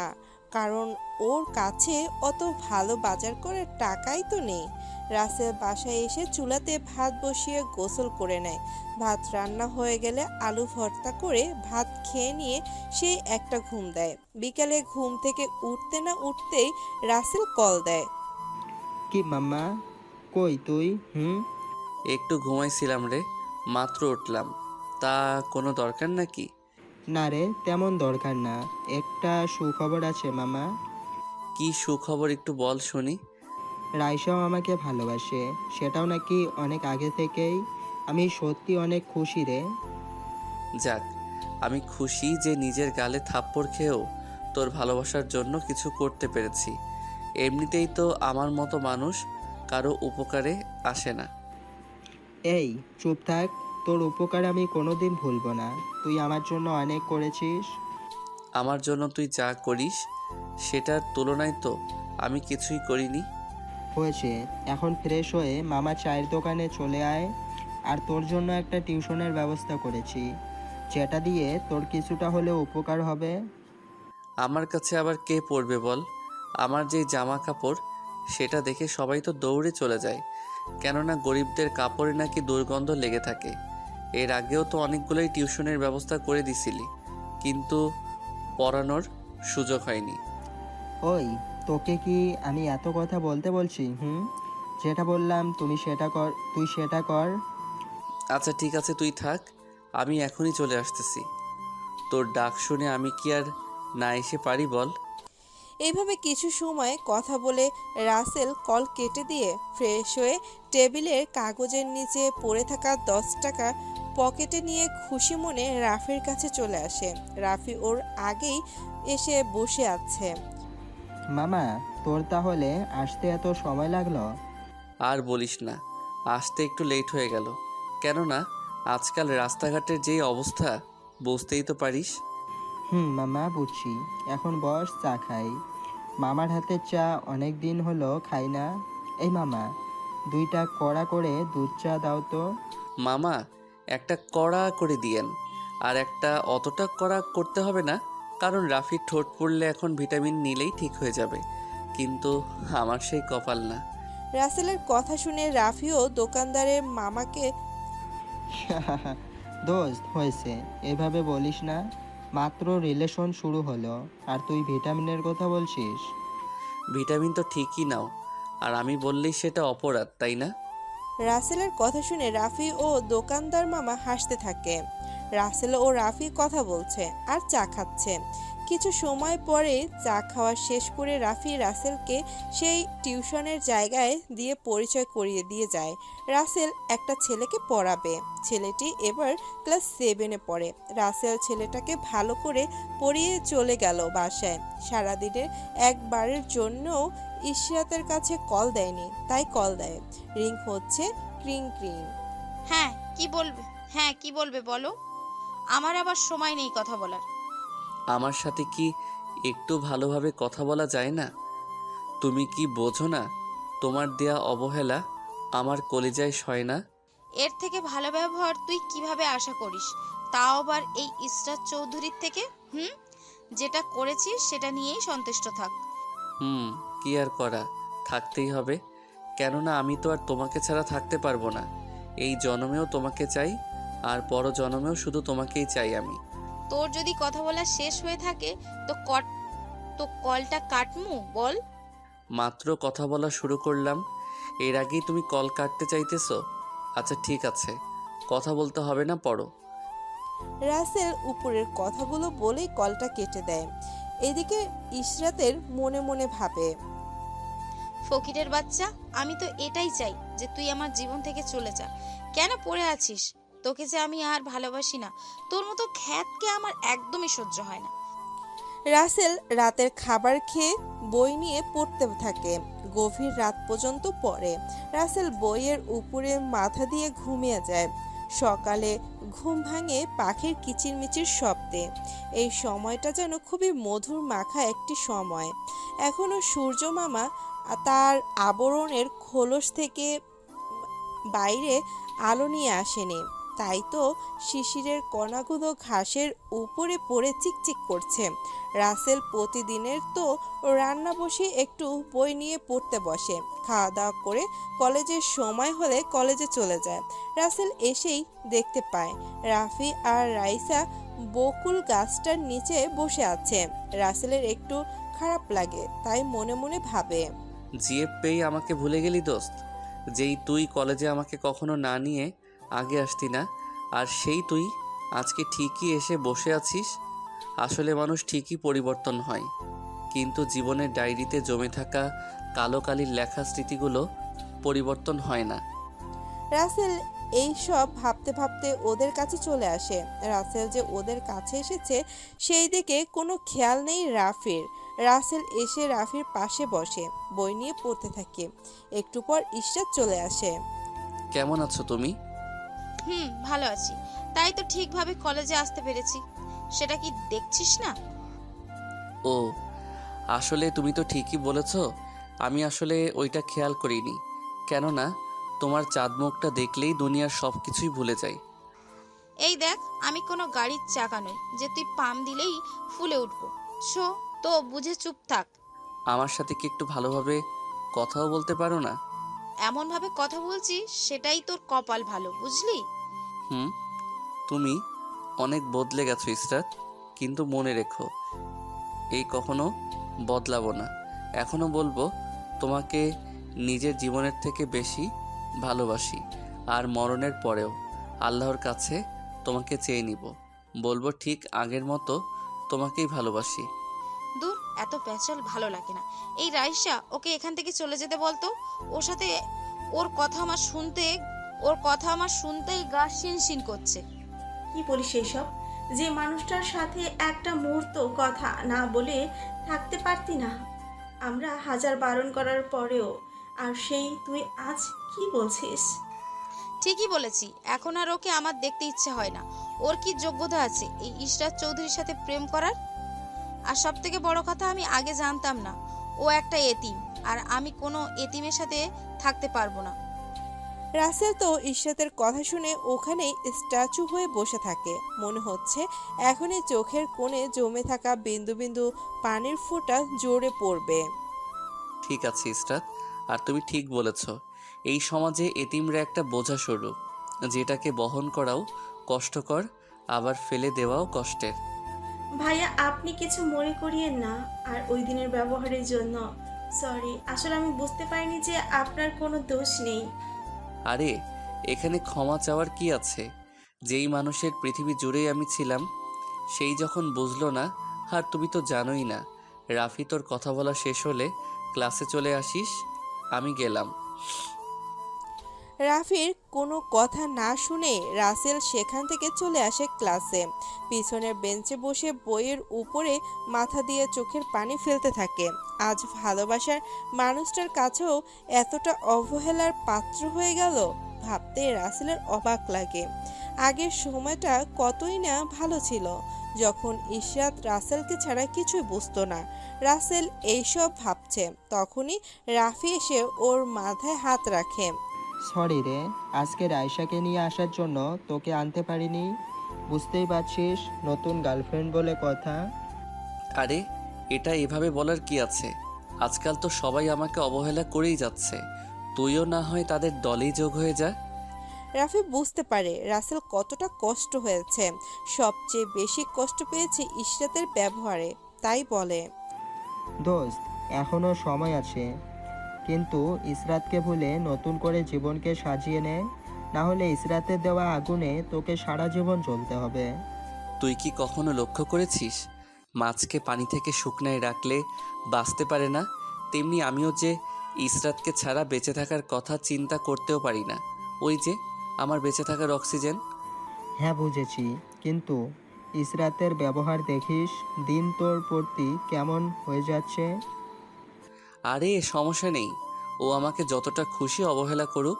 কারণ ওর কাছে অত ভালো বাজার করার টাকাই তো নেই। রাসেল বাসায় এসে চুলাতে ভাত বসিয়ে গোসল করে নেয়। ভাত রান্না হয়ে গেলে আলু ভর্তা করে ভাত খেয়ে নিয়ে সে একটা ঘুম দেয়। বিকালে ঘুম থেকে উঠতে না উঠতেই রাসেল কল দেয়। কি মাম্মা, কই তুই? একটু ঘুমাইছিলাম রে, মাত্র উঠলাম। তা কোনো দরকার নাকি? না রে, তেমন দরকার না। একটা সুখবর আছে মামা। কি সুখবর একটু বল শুনি। রাইসাও আমাকে ভালোবাসে, সেটাও নাকি অনেক আগে থেকেই। আমি সত্যি অনেক খুশি রে। যাক, আমি খুশি যে নিজের গালে থাপ্পড় খেয়েও তোর ভালোবাসার জন্য কিছু করতে পেরেছি। এমনিতেই তো আমার মতো মানুষ কারো উপকারে আসে না। এই চুপ থাক, তোর উপকার আমি কোনোদিন ভুলবো না। তুই আমার জন্য অনেক করেছিস। আমার জন্য তুই যা করিস সেটার তুলনায় তো আমি কিছুই করিনি। হয়েছে, এখন ফ্রেশ হয়ে মামা চায়ের দোকানে চলে আয়। আর তোর জন্য একটা টিউশনের ব্যবস্থা করেছি, যেটা দিয়ে তোর কিছুটা হলেও উপকার হবে। আমার কাছে আবার কে পড়বে বল? আমার যেই জামা কাপড় সেটা দেখে সবাই তো দৌড়ে চলে যায়, কেননা গরিবদের কাপড়ে নাকি দুর্গন্ধ লেগে থাকে। এর আগেও তো অনেকগুলোই টিউশনের ব্যবস্থা করে দিছিলি, কিন্তু পড়ানোর সুযোগ হয়নি। ওই, তোকে কি আমি এত কথা বলতে বলছি? যেটা বললাম তুমি সেটা কর, তুই সেটা কর। আচ্ছা ঠিক আছে, তুই থাক, আমি এখনই চলে আসতেছি। তোর ডাক শুনে আমি কি আর না এসে পারি বল? এইভাবে কিছু সময় কথা বলে রাসেল কল কেটে দিয়ে ফ্রেশ হয়ে টেবিলের কাগজের নিচে পড়ে থাকা 10 টাকা পকেটে নিয়ে খুশি মনে রাফির কাছে চলে আসে। রাফি ওর আগেই এসে বসে আছে। মামা, তোর তাহলে আসতে এত সময় লাগলো? আর বলিস না, আসতে একটু লেট হয়ে গেল। কেননা আজকাল রাস্তাঘাটের যেই অবস্থা বুঝতেই তো পারিস। মামা বুঝছি। এখন বস, চা খাই। মামার হাতের চা অনেক দিন হলো খাই না। এই মামা, 2টা কড়া করে দুধ চা দাও তো। মামা, একটা কড়া করে দিয়েন। আর একটা অতটা কড়া করতে হবে না, কারণ রাফির ঠোঁট পড়লে এখন ভিটামিন নিলেই ঠিক হয়ে যাবে। কিন্তু আমার সেই কপাল না। রাসেলের কথা শুনে রাফিও দোকানদারের মামাকে দোস্ত হয়েছে, এভাবে বলিস না। মাত্র রিলেশন শুরু হলো আর তুই ভিটামিনের কথা বলছিস? ভিটামিন তো ঠিকই নাও, আর আমি বললেই সেটা অপরাধ, তাই না? রাসেলের কথা শুনে রাফি ও দোকানদার মামা হাসতে থাকে। রাসেল ও রাফি কথা বলছে আর চা খাচ্ছে। কিছু সময় পরে চা খাওয়া শেষ করে রাফি রাসেলকে সেই টিউশনের জায়গায় দিয়ে পরিচয় করিয়ে দিয়ে যায়। রাসেল একটা ছেলেকে পড়াবে। ছেলেটি এবার ক্লাস 7-এ পড়ে। রাসেল ছেলেটাকে ভালো করে পড়িয়ে চলে গেল বাসায়। সারাদিনের একবারের জন্যও ইশরাতের কাছে কল দেয়নি, তাই কল দেয়। রিং হচ্ছে, ক্রিং ক্রিং। হ্যাঁ কি বলবে বলো। আমার আবার সময় নেই কথা বলার। আমার সাথে কি একটু ভালোভাবে কথা বলা যায় না? তুমি কি বোঝো না তোমার দেয়া অবহেলা আমার কলিজায় সয় না? এর থেকে ভালো ব্যবহার তুই কিভাবে আশা করিস, তাও আবার এই ইসরাত চৌধুরীর থেকে? যেটা করেছিস সেটা নিয়েই সন্তুষ্ট থাক। কি আর করা, থাকতেই হবে। কেননা আমি তো আর তোমাকে ছাড়া থাকতে পারবো না। এই জন্মেও তোমাকে চাই, আর পর জন্মেও শুধু তোমাকেই চাই আমি। তোর যদি কথা বলা শেষ হয়ে থাকে তো কলটা কাটমু বল। মাত্র কথা বলা শুরু করলাম, এর আগেই তুমি কল কাটতে চাইতেছো? আচ্ছা ঠিক আছে, কথা বলতে হবে না, পড়ো। রাসেল উপরের কথাগুলো বলেই কলটা কেটে দেয়। এদিকে ইশরাতের মনে মনে ভাবে, ফকিরের বাচ্চা, আমি তো এটাই চাই যে তুই আমার জীবন থেকে চলে যা। কেন পড়ে আছিস? তোকে যে আমি আর ভালোবাসি না, তোর মতো খ্যাতকে আমার একদমই সহ্য হয় না। রাসেল রাতের খাবার খেয়ে বই নিয়ে পড়তে থাকে। গভীর রাত পর্যন্ত পড়ে। রাসেল বইয়ের উপরে মাথা দিয়ে ঘুমিয়ে যায়। সকালে ঘুম ভাঙে পাখির কিচিরমিচির শব্দে। এই সময়টা যেন খুবই মধুর মাখা একটি সময়। এখনো সূর্য মামা তার আবরণের খোলস থেকে বাইরে আলো নিয়ে আসেনি, তাই তো শিশিরের কণাগুলো ঘাসের উপরে পড়ে চিকচিক করছে। রাসেল প্রতিদিনের তো রান্না বসে একটু বই নিয়ে পড়তে বসে। খাওয়া দাওয়া করে কলেজের সময় হলে কলেজে চলে যায়। রাসেল এসেই দেখতে পায় রাফি আর রাইসা বকুল গাছটার নিচে বসে আছে। রাসেলের একটু খারাপ লাগে, তাই মনে মনে ভাবে, জিএফ পেয়ে আমাকে ভুলে গেলি দোস্ত? যেই তুই কলেজে আমাকে কখনো না নিয়ে আগে আসতি না, আর সেই তুই আজকে ঠিকই এসে বসে আছিস। আসলে মানুষ ঠিকই পরিবর্তন হয়, কিন্তু জীবনের ডায়েরিতে জমে থাকা কালো কালির লেখা স্মৃতিগুলো পরিবর্তন হয় না। রাসেল এই সব ভাবতে ভাবতে ওদের কাছে চলে আসে। রাসেল যে ওদের কাছে এসেছে সেই দিকে কোনো খেয়াল নেই রাফির। রাসেল এসে রাফির পাশে বসে বই নিয়ে পড়তে থাকে। একটু পর ইশরাত চলে আসে। কেমন আছো তুমি? ভালো আছি, তাই তো ঠিকভাবে কলেজে আসতে পেরেছি। সেটা কি দেখছিস না? ও, আসলে তুমি তো ঠিকই বলেছ। আমি আসলে ওইটা খেয়াল করিনি, কেননা তোমার চাঁদ মুখটা দেখলেই দুনিয়ার সব কিছুই ভুলে যাই। এই দেখ, আমি কোনো গাড়ির চাকা নই যে তুই পাম দিলেই ফুলে উঠবো। শো, তো বুঝে চুপ থাক। আমার সাথে কি একটু ভালোভাবে কথাও বলতে পারো না? এমন ভাবে কথা বলছি সেটাই তোর কপাল ভালো, বুঝলি? হুম তুমি অনেক বদলে গেছো ইসরাত, কিন্তু মনে রেখো এই কখনো বদলাবো না। এখনো বলবো তোমাকে নিজের জীবনের থেকে বেশি ভালোবাসি, আর মরণের পরেও আল্লাহর কাছে তোমাকে চেয়ে নিব। বলবো ঠিক আগের মতো তোমাকেই ভালোবাসি। দূর, এত প্যাচাল ভালো লাগে না। এই রাইসা, ওকে এখান থেকে চলে যেতে বলতো। ওর সাথে ওর কথা আমার শুনতে ওর কথা আমার শুনতেই গা শিনশিন করছে। কি বলিস এসব? যে মানুষটার সাথে একটা মুহূর্ত কথা না বলে থাকতে পারতি না, আমরা হাজার বারণ করার পরেও, আর সেই তুই আজ কি বলছিস? ঠিকই বলেছি, এখন আর ওকে আমার দেখতে ইচ্ছে হয় না। ওর কি যোগ্যতা আছে এই ইশরাত চৌধুরীর সাথে প্রেম করার? আর সব থেকে বড় কথা, আমি আগে জানতাম না ও একটা এতিম, আর আমি কোনো এতিমের সাথে থাকতে পারবো না। রাসেল তো ইশরাতের কথা শুনে ওখানেই স্ট্যাচু হয়ে বসে থাকে। মনে হচ্ছে এখনই চোখের কোণে জমে থাকা বিন্দু বিন্দু পানির ফোঁটা জোরে পড়বে। ঠিক আছে ইসরাত, আর তুমি ঠিক বলেছ, এই সমাজে এতিমরা একটা বোঝা স্বরূপ, যেটাকে বহন করাও কষ্টকর, আবার ফেলে দেওয়াও কষ্টের। ভাইয়া আপনি কিছু মনে করিয়েন না, আর ওই দিনের ব্যবহারের জন্য সরি। আসলে আমি বুঝতে পারিনি যে আপনার কোনো দোষ নেই। আরে এখানে ক্ষমা চাওয়ার কি আছে? যেই মানুষের পৃথিবী জুড়েই আমি ছিলাম, সেই যখন বুঝলো না। আর তুমি তো জানোই না, রাফি তোর কথা বলা শেষ হলে ক্লাসে চলে আসিস, আমি গেলাম। রাফির কোনো কথা না শুনে রাসেল সেখান থেকে চলে আসে ক্লাসে। পিছনের বেঞ্চে বসে বইয়ের উপরে মাথা দিয়ে চোখের পানি ফেলতে থাকে। আজ ভালোবাসার মানুষটার কাছেও এতটা অবহেলার পাত্র হয়ে গেল ভাবতে রাসেলের অবাক লাগে। আগের সময়টা কতই না ভালো ছিল, যখন ইশরাত রাসেলকে ছাড়া কিছুই বুঝতো না। রাসেল এইসব ভাবছে, তখনই রাফি এসে ওর মাথায় হাত রাখে। সরি রে, আজকে রাইসাকে নিয়ে আসার জন্য তোকে আনতে পারিনি। বুঝতেই পারছিস, নতুন গার্লফ্রেন্ড বলে কথা। আরে এটা এভাবে বলার কি আছে? আজকাল তো সবাই আমাকে অবহেলা করেই যাচ্ছে, তুইও না হয় তাদের দলেই যোগ হয়ে যা। রাফি বুঝতে পারে রাসেল কতটা কষ্ট হয়েছে। সবচেয়ে বেশি কষ্ট পেয়েছে ইশরাতের ব্যবহারে, তাই বলে, দোস্ত, এখনও সময় আছে, কিন্তু ইসরাতকে ভুলে নতুন করে জীবনকে সাজিয়ে নে, না হলে ইসরাতের দেওয়া আগুনে তোকে সারা জীবন জ্বলতে হবে। তুই কি কখনো লক্ষ্য করেছিস, মাছকে পানি থেকে শুকনায় রাখলে বাঁচতে পারে না? তেমনি আমিও যে ইসরাতকে ছাড়া বেঁচে থাকার কথা চিন্তা করতেও পারি না। ওই যে আমার বেঁচে থাকার অক্সিজেন। হ্যাঁ বুঝেছি, কিন্তু ইসরাতের ব্যবহার দেখিস দিন তোর প্রতি কেমন হয়ে যাচ্ছে। আরে সমস্যা নেই, ও আমাকে যতটা খুশি অবহেলা করুক,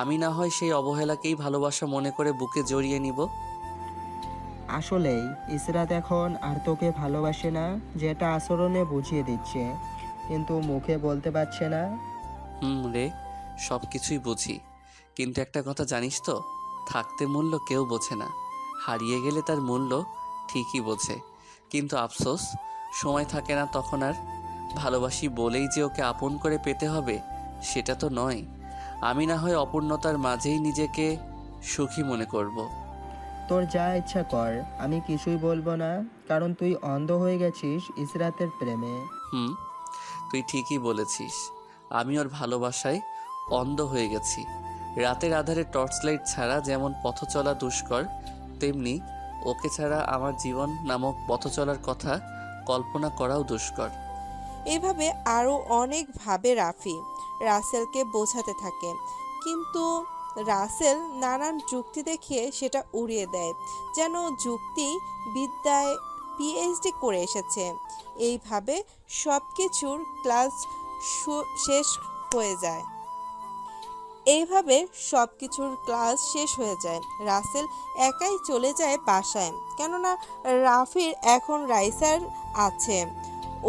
আমি না হয় সেই অবহেলাকেই ভালোবাসা মনে করে বুকে জড়িয়ে নিব। আসলেই ইসরাত এখন আর তোকে ভালোবাসে না, যেটা আচরণে বুঝিয়ে দিচ্ছে, কিন্তু মুখে বলতে পারছে না। রে, সব কিছুই বুঝি, কিন্তু একটা কথা জানিস তো, থাকতে মূল্য কেউ বোঝে না, হারিয়ে গেলে তার মূল্য ঠিকই বোঝে। কিন্তু আফসোস, সময় থাকে না তখন আর। ভালোবাসি বলেই যে ওকে আপন করে পেতে হবে সেটা তো নয়। আমি না হয় অপূর্ণতার মাঝেই নিজেকে সুখী মনে করব। তোর যা ইচ্ছা কর, আমি কিছুই বলবো না, কারণ তুই অন্ধ হয়ে গেছিস ইসরাতের প্রেমে। তুই ঠিকই বলেছিস, আমি ওর ভালোবাসায় অন্ধ হয়ে গেছি। রাতের আধারে টর্চ লাইট ছাড়া যেমন পথ চলা দুষ্কর, তেমনি ওকে ছাড়া আমার জীবন নামক পথ চলার কথা কল্পনা করাও দুষ্কর। এভাবে আরও অনেক ভাবে রাফি রাসেলকে বোঝাতে থাকে, কিন্তু রাসেল নানান যুক্তি দেখিয়ে সেটা উড়িয়ে দেয়, যেন যুক্তি বিদ্যায় পিএইচডি করে এসেছে। এইভাবে সব কিছুর ক্লাস শেষ হয়ে যায়। শেষ হয়ে যায়। রাসেল একাই চলে যায় বাসায়, কেননা রাফির এখন রাইসার আছে,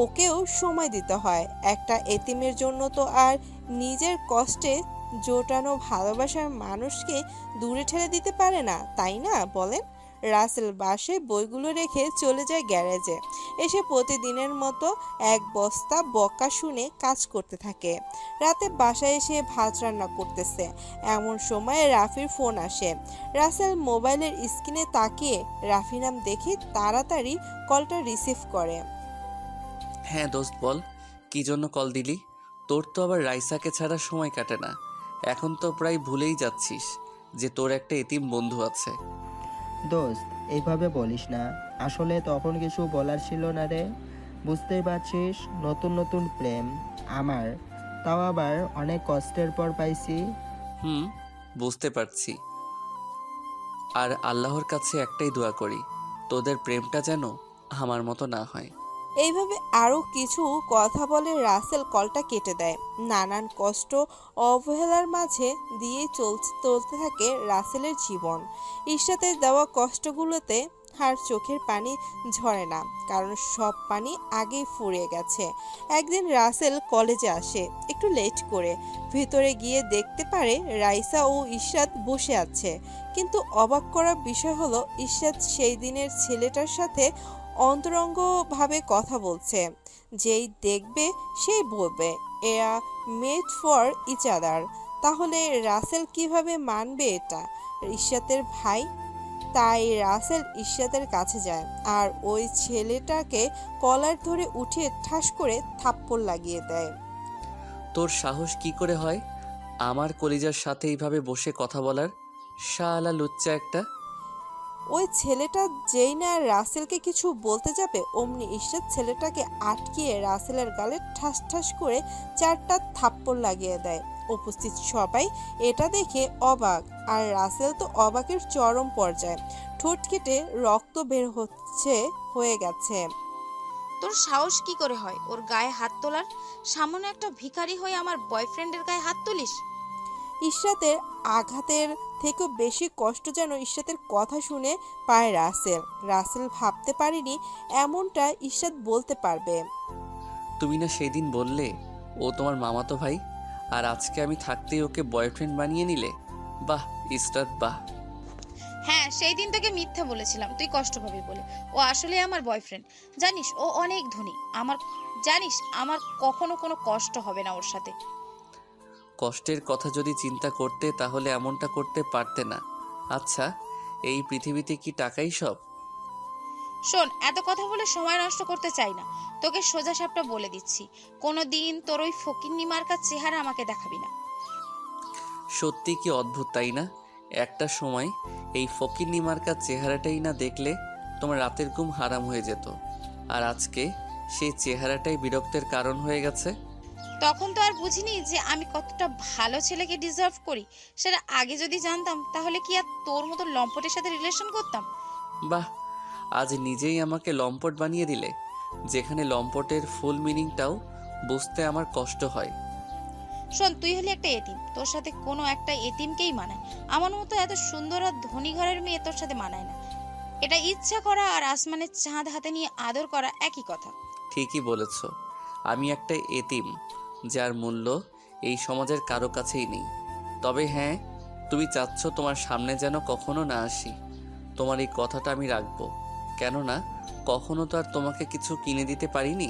ওকেও সময় দিতে হয়। একটা এতিমের জন্য তো আর নিজের কষ্টে জোটানো ভালোবাসার মানুষকে দূরে ঠেলে দিতে পারে না, তাই না বলেন? রাসেল বাসায় বইগুলো রেখে চলে যায় গ্যারেজে। এসে প্রতিদিনের মতো এক বস্তা বকা শুনে কাজ করতে থাকে। রাতে বাসায় এসে ভাত রান্না করতেছে, এমন সময় রাফির ফোন আসে। রাসেল মোবাইলের স্ক্রিনে তাকিয়ে রাফি নাম দেখে তাড়াতাড়ি কলটা রিসিভ করে। হ্যাঁ দোস্ত বল, কি জন্য কল দিলি? তোর তো আবার রাইসাকে ছাড়া সময় কাটে না। এখন তো প্রায় ভুলেই যাচ্ছিস যে তোর একটা এতিম বন্ধু আছে। দোস্ত, এইভাবে বলিস না, আসলে তখন কিছু বলার ছিল না রে। বুঝতেই পারছিস, নতুন নতুন প্রেম আমার, তাও আবার অনেক কষ্টের পর পাইছি। বুঝতে পারছি। আর আল্লাহর কাছে একটাই দোয়া করি, তোদের প্রেমটা যেন আমার মতো না হয়। এইভাবে আরও কিছু কথা বলে রাসেল কলটা কেটে দেয়। নানান কষ্ট অবহেলার মাঝে দিয়ে চলতে থাকে রাসেলের জীবন। ইশরাতের দেওয়া কষ্টগুলোতে আর চোখের পানি ঝরে না, কারণ সব পানি আগেই ফুরিয়ে গেছে। একদিন রাসেল কলেজে আসে একটু লেট করে। ভিতরে গিয়ে দেখতে পারে রাইসা ও ইশরাত বসে আছে, কিন্তু অবাক করার বিষয় হলো ইশরাত সেই দিনের ছেলেটার সাথে অন্তরঙ্গভাবে কথা বলছে, যেই দেখবে সেই বলবে এরা মেড ফর ইচ আদার। তাহলে রাসেল কিভাবে মানবে এটা? ইশরাতের ভাই। তাই রাসেল ইশরাতের কাছে যায় আর ওই ছেলেটাকে কলার ধরে উঠিয়ে ঠাস করে থাপ্পড় লাগিয়ে দেয়। তোর সাহস কি করে হয় আমার কলিজার সাথে এইভাবে বসে কথা বলার? শালা লুচ্চা একটা। ওই ছেলেটা যেই না রাসেলকে কিছু বলতে যাবে অমনি ইশরাত ছেলেটাকে আটকিয়ে রাসেলের গালে ঠাস ঠাস করে 4টা থাপ্পড় লাগিয়ে দেয়। উপস্থিত সবাই এটা দেখে অবাক, আর রাসেল তো অবাকের চরম পর্যায়ে, ঠোঁট কেটে রক্ত বের হয়ে গেছে। তোর সাহস কি করে হয় ওর গায়ে হাত তোলার? সামান্য একটা ভিখারি হয়ে আমার বয়ফ্রেন্ডের গায়ে হাত তুলিস? ইশরাতের আঘাতের থেকেও বেশি কষ্ট যেন ইশরাতের কথা শুনে পায় রাসেল। রাসেল ভাবতে পারেনি এমনটা ইশরাত বলতে পারবে। তুমি না সেদিন বললে ও তোমার মামাতো ভাই, আর আজকে আমি থাকতেই ওকে বয়ফ্রেন্ড বানিয়ে নিলে? বাহ ইসরাত বাহ। হ্যাঁ, সেই দিন তোকে মিথ্যা বলেছিলাম তুই কষ্ট পাবি বলে। ও আসলে আমার বয়ফ্রেন্ড। জানিস ও অনেক ধনী। আমার কখনো কোনো কষ্ট হবে না ওর সাথে। কষ্টের কথা যদি চিন্তা করতে তাহলে এমনটা করতে পারতে না। আচ্ছা, এই পৃথিবীতে কি টাকাই সব? শোন, এত কথা বলে সময় নষ্ট করতে চাই না। তোকে সোজা সাপটা বলে দিচ্ছি, কোনো দিন তোর ওই ফকিন্নি মার্কা চেহারা আমাকে দেখাবি না। সত্যি কি অদ্ভুত তাই না? একটা সময় এই ফকিন্নি মার্কা চেহারাটাই না দেখলে তোমার রাতের ঘুম হারাম হয়ে যেত, আর আজকে সেই চেহারাটাই বিরক্তের কারণ হয়ে গেছে। তখন তো আর বুঝিনি যে আমি কতটা ভালো ছেলেকে ডিজার্ভ করি। সেটা আগে যদি জানতাম তাহলে কি আর তোর মতো লম্পটের সাথে রিলেশন করতাম? বাহ, আজ নিজেই আমাকে লম্পট বানিয়ে দিলে, যেখানে লম্পটের ফুল মিনিংটাও বুঝতে আমার কষ্ট হয়। শোন, তুই হলি একটা এতিম, তোর সাথে কোনো একটা এতিমকেই মানায়। আমার মতো এত সুন্দর আর ধনী ঘরের মেয়ে তোর সাথে মানায় না। এটা ইচ্ছা করা আর আসমানের চাঁদ হাতে নিয়ে আদর করা একই কথা। ঠিকই বলেছ, আমি একটা এতিম যার মূল্য এই সমাজের কারো কাছেই নেই। তবে হ্যাঁ, তুমি চাচ্ছ তোমার সামনে যেন কখনো না আসি। তোমার এই কথাটা আমি রাখবো, কেননা কখনো তো আর তোমাকে কিছু কিনে দিতে পারিনি।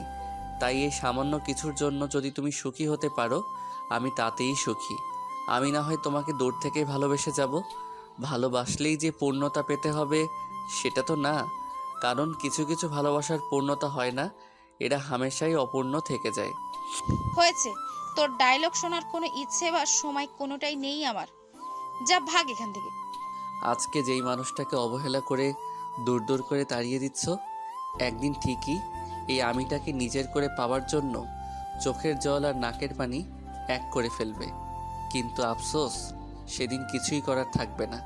তাই এই সামান্য কিছুর জন্য যদি তুমি সুখী হতে পারো, আমি তাতেই সুখী। আমি না হয় তোমাকে দূর থেকে ভালোবেসে যাব। ভালোবাসলেই যে পূর্ণতা পেতে হবে সেটা তো না, কারণ কিছু কিছু ভালোবাসার পূর্ণতা হয় না, এরা হামেশাই অপূর্ণ থেকে যায়। হয়েছে, তোর ডায়লগ শোনার কোনো ইচ্ছে বা সময় কোনোটাই নেই আমার। যা ভাগ এখান থেকে। আজকে যেই মানুষটাকে অবহেলা করে দূর দূর করে তাড়িয়ে দিচ্ছ, একদিন ঠিকই এই আমিটাকে নিজের করে পাওয়ার জন্য চোখের জল আর নাকের পানি এক করে ফেলবে। কিন্তু আফসোস, সেদিন কিছুই করার থাকবে না।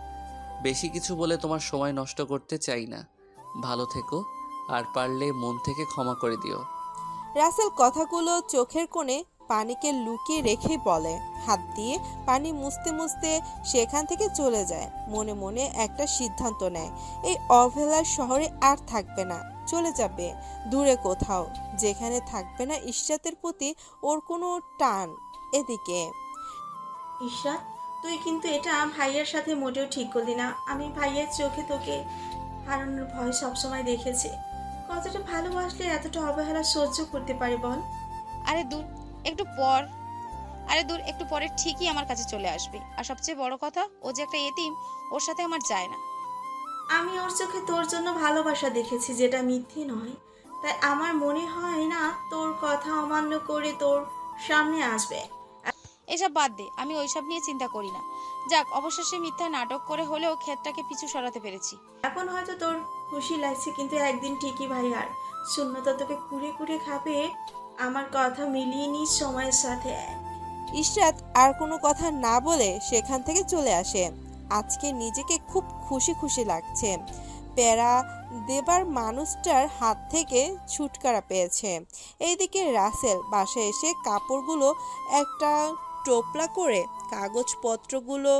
বেশি কিছু বলে তোমার সময় নষ্ট করতে চাই না। ভালো থেকো, আর পারলে মন থেকে ক্ষমা করে দিও। রাসেল কথাগুলো চোখের কোণে পানিকে লুকিয়ে রেখেই বলে, হাত দিয়ে পানি মুছতে মুছতে সেখান থেকে চলে যায়। মনে মনে একটা সিদ্ধান্ত নেয়, এই অবহেলার শহরে আর থাকবে না, চলে যাবে দূরে কোথাও, যেখানে থাকবে না ইশরাতের প্রতি ওর কোনো টান। এদিকে ইশরাত, তুই কিন্তু এটা ভাইয়ের সাথে মোটেও ঠিক করলি না। আমি ভাইয়ের চোখে তোকে হারানোর ভয় সবসময় দেখেছি। কতটা ভালোবাসলে এতটা অবহেলা সহ্য করতে পারি বল? আরে দূর, একটু পর আরে দূর একটু পরে ঠিকই আমার কাছে চলে আসবে। আর সবচেয়ে বড় কথা, ও যে একটা এতিম, ওর সাথে আমার যায় না। আমি ওর চোখে তোর জন্য ভালোবাসা দেখেছি, যেটা মিথ্যে নয়। তাই আমার মনে হয় না তোর কথা অমান্য করে তোর সামনে আসবে। এসব বাদ দে, আমি ওইসব নিয়ে চিন্তা করি না। যাক, অবশেষে মিথ্যা নাটক করে হলেও ক্ষেতটাকে পিছু সরাতে পেরেছি। এখন হয়তো তোর খুশি লাগছে, কিন্তু একদিন ঠিকই ভাই আর শূন্যতা তোকে কুড়ে কুড়ে খাবে। আমার কথা মিলিয়ে নিস সময়ের সাথে। ইশরাত আর কোনো কথা না বলে সেখান থেকে চলে আসে। আজকে নিজেকে খুব খুশি খুশি লাগছে, প্যারা দেবার মানুষটার হাত থেকে ছুটকারা পেয়েছে। এইদিকে রাসেল বাসায় এসে কাপড়গুলো একটা টোপলা করে কাগজপত্রগুলো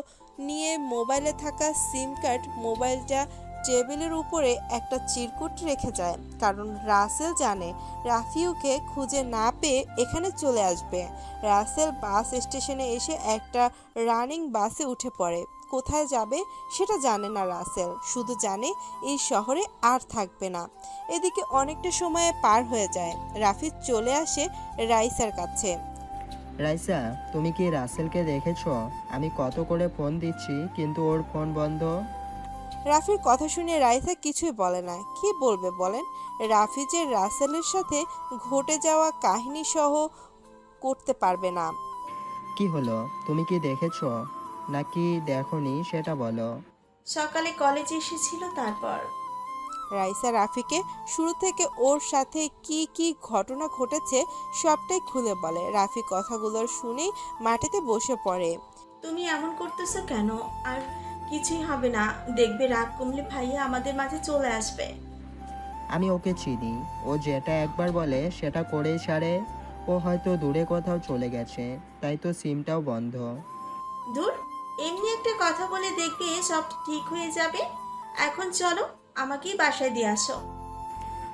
নিয়ে মোবাইলে থাকা সিম কার্ড মোবাইলটা টেবিলের উপরে একটা চিরকুট রেখে যায়, কারণ রাসেল জানে রাফিউকে খুঁজে না পেয়ে এখানে চলে আসবে। রাসেল বাস স্টেশনে এসে একটা রানিং বাসে উঠে পড়ে। কোথায় যাবে সেটা জানে না রাসেল, শুধু জানে এই শহরে আর থাকবে না। এদিকে অনেকটা সময় পার হয়ে যায়। রাফি চলে আসে রাইসার কাছে। রাইসা, তুমি কি রাসেলকে দেখেছো? আমি কত করে ফোন দিচ্ছি কিন্তু ওর ফোন বন্ধ। রাফির কথা শুনে রাইসা কিছুই বলে না। কি বলবে বলেন? রাফি যে রাসেলের সাথে ঘটে যাওয়া কাহিনী সহ করতে পারবে না। কি হলো, তুমি কি দেখেছো নাকি দেখোনি সেটা বলো। সকালে কলেজে এসেছিল, তারপর রাইসা রাফিকে শুরু থেকে ওর সাথে কি কি ঘটনা ঘটেছে সবটাই খুলে বলে। রাফি কথাগুলো শুনেই মাটিতে বসে পড়ে। তুমি এমন করতেছো কেন? আর কিছুই হবে না, দেখবে রাগ কমলে ভাইয়া আমাদের মাঝে চলে আসবে। আমি ওকে চিনি, ও যেটা একবার বলে সেটা করেই ছাড়ে। ও হয়তো দূরে কোথাও চলে গেছে, তাই তো সিমটাও বন্ধ। দূর, এমনি একটা কথা বলে দেখবে সব ঠিক হয়ে যাবে। এখন চলো, আমাকেই বাসায় দিয়ে আসো।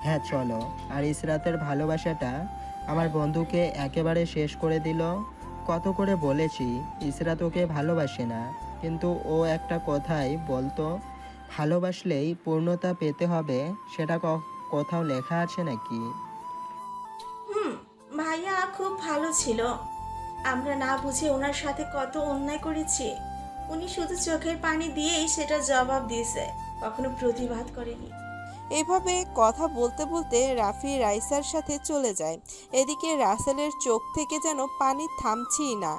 হ্যাঁ চলো। আর ইসরাতের ভালোবাসাটা আমার বন্ধুকে একেবারে শেষ করে দিল। কত করে বলেছি ইসরাত ওকে ভালোবাসে না, কিন্তু ও একটা কথাই বলতো, ভালোবাসলেই পূর্ণতা পেতে হবে। সেটা কোথাও লেখা আছে নাকি? হুম, ভাইয়া খুব ভালো ছিল। আমরা না বুঝে ওনার সাথে কত অন্যায় করেছি। উনি শুধু চোখের পানি দিয়েই সেটা জবাব দিয়েছে, কখনো প্রতিবাদ করেনি। এভাবে কথা বলতে বলতে রাফি রাইসার সাথে চলে যায়। এদিকে রাসেলের চোখ থেকে যেন পানি থামছেই না।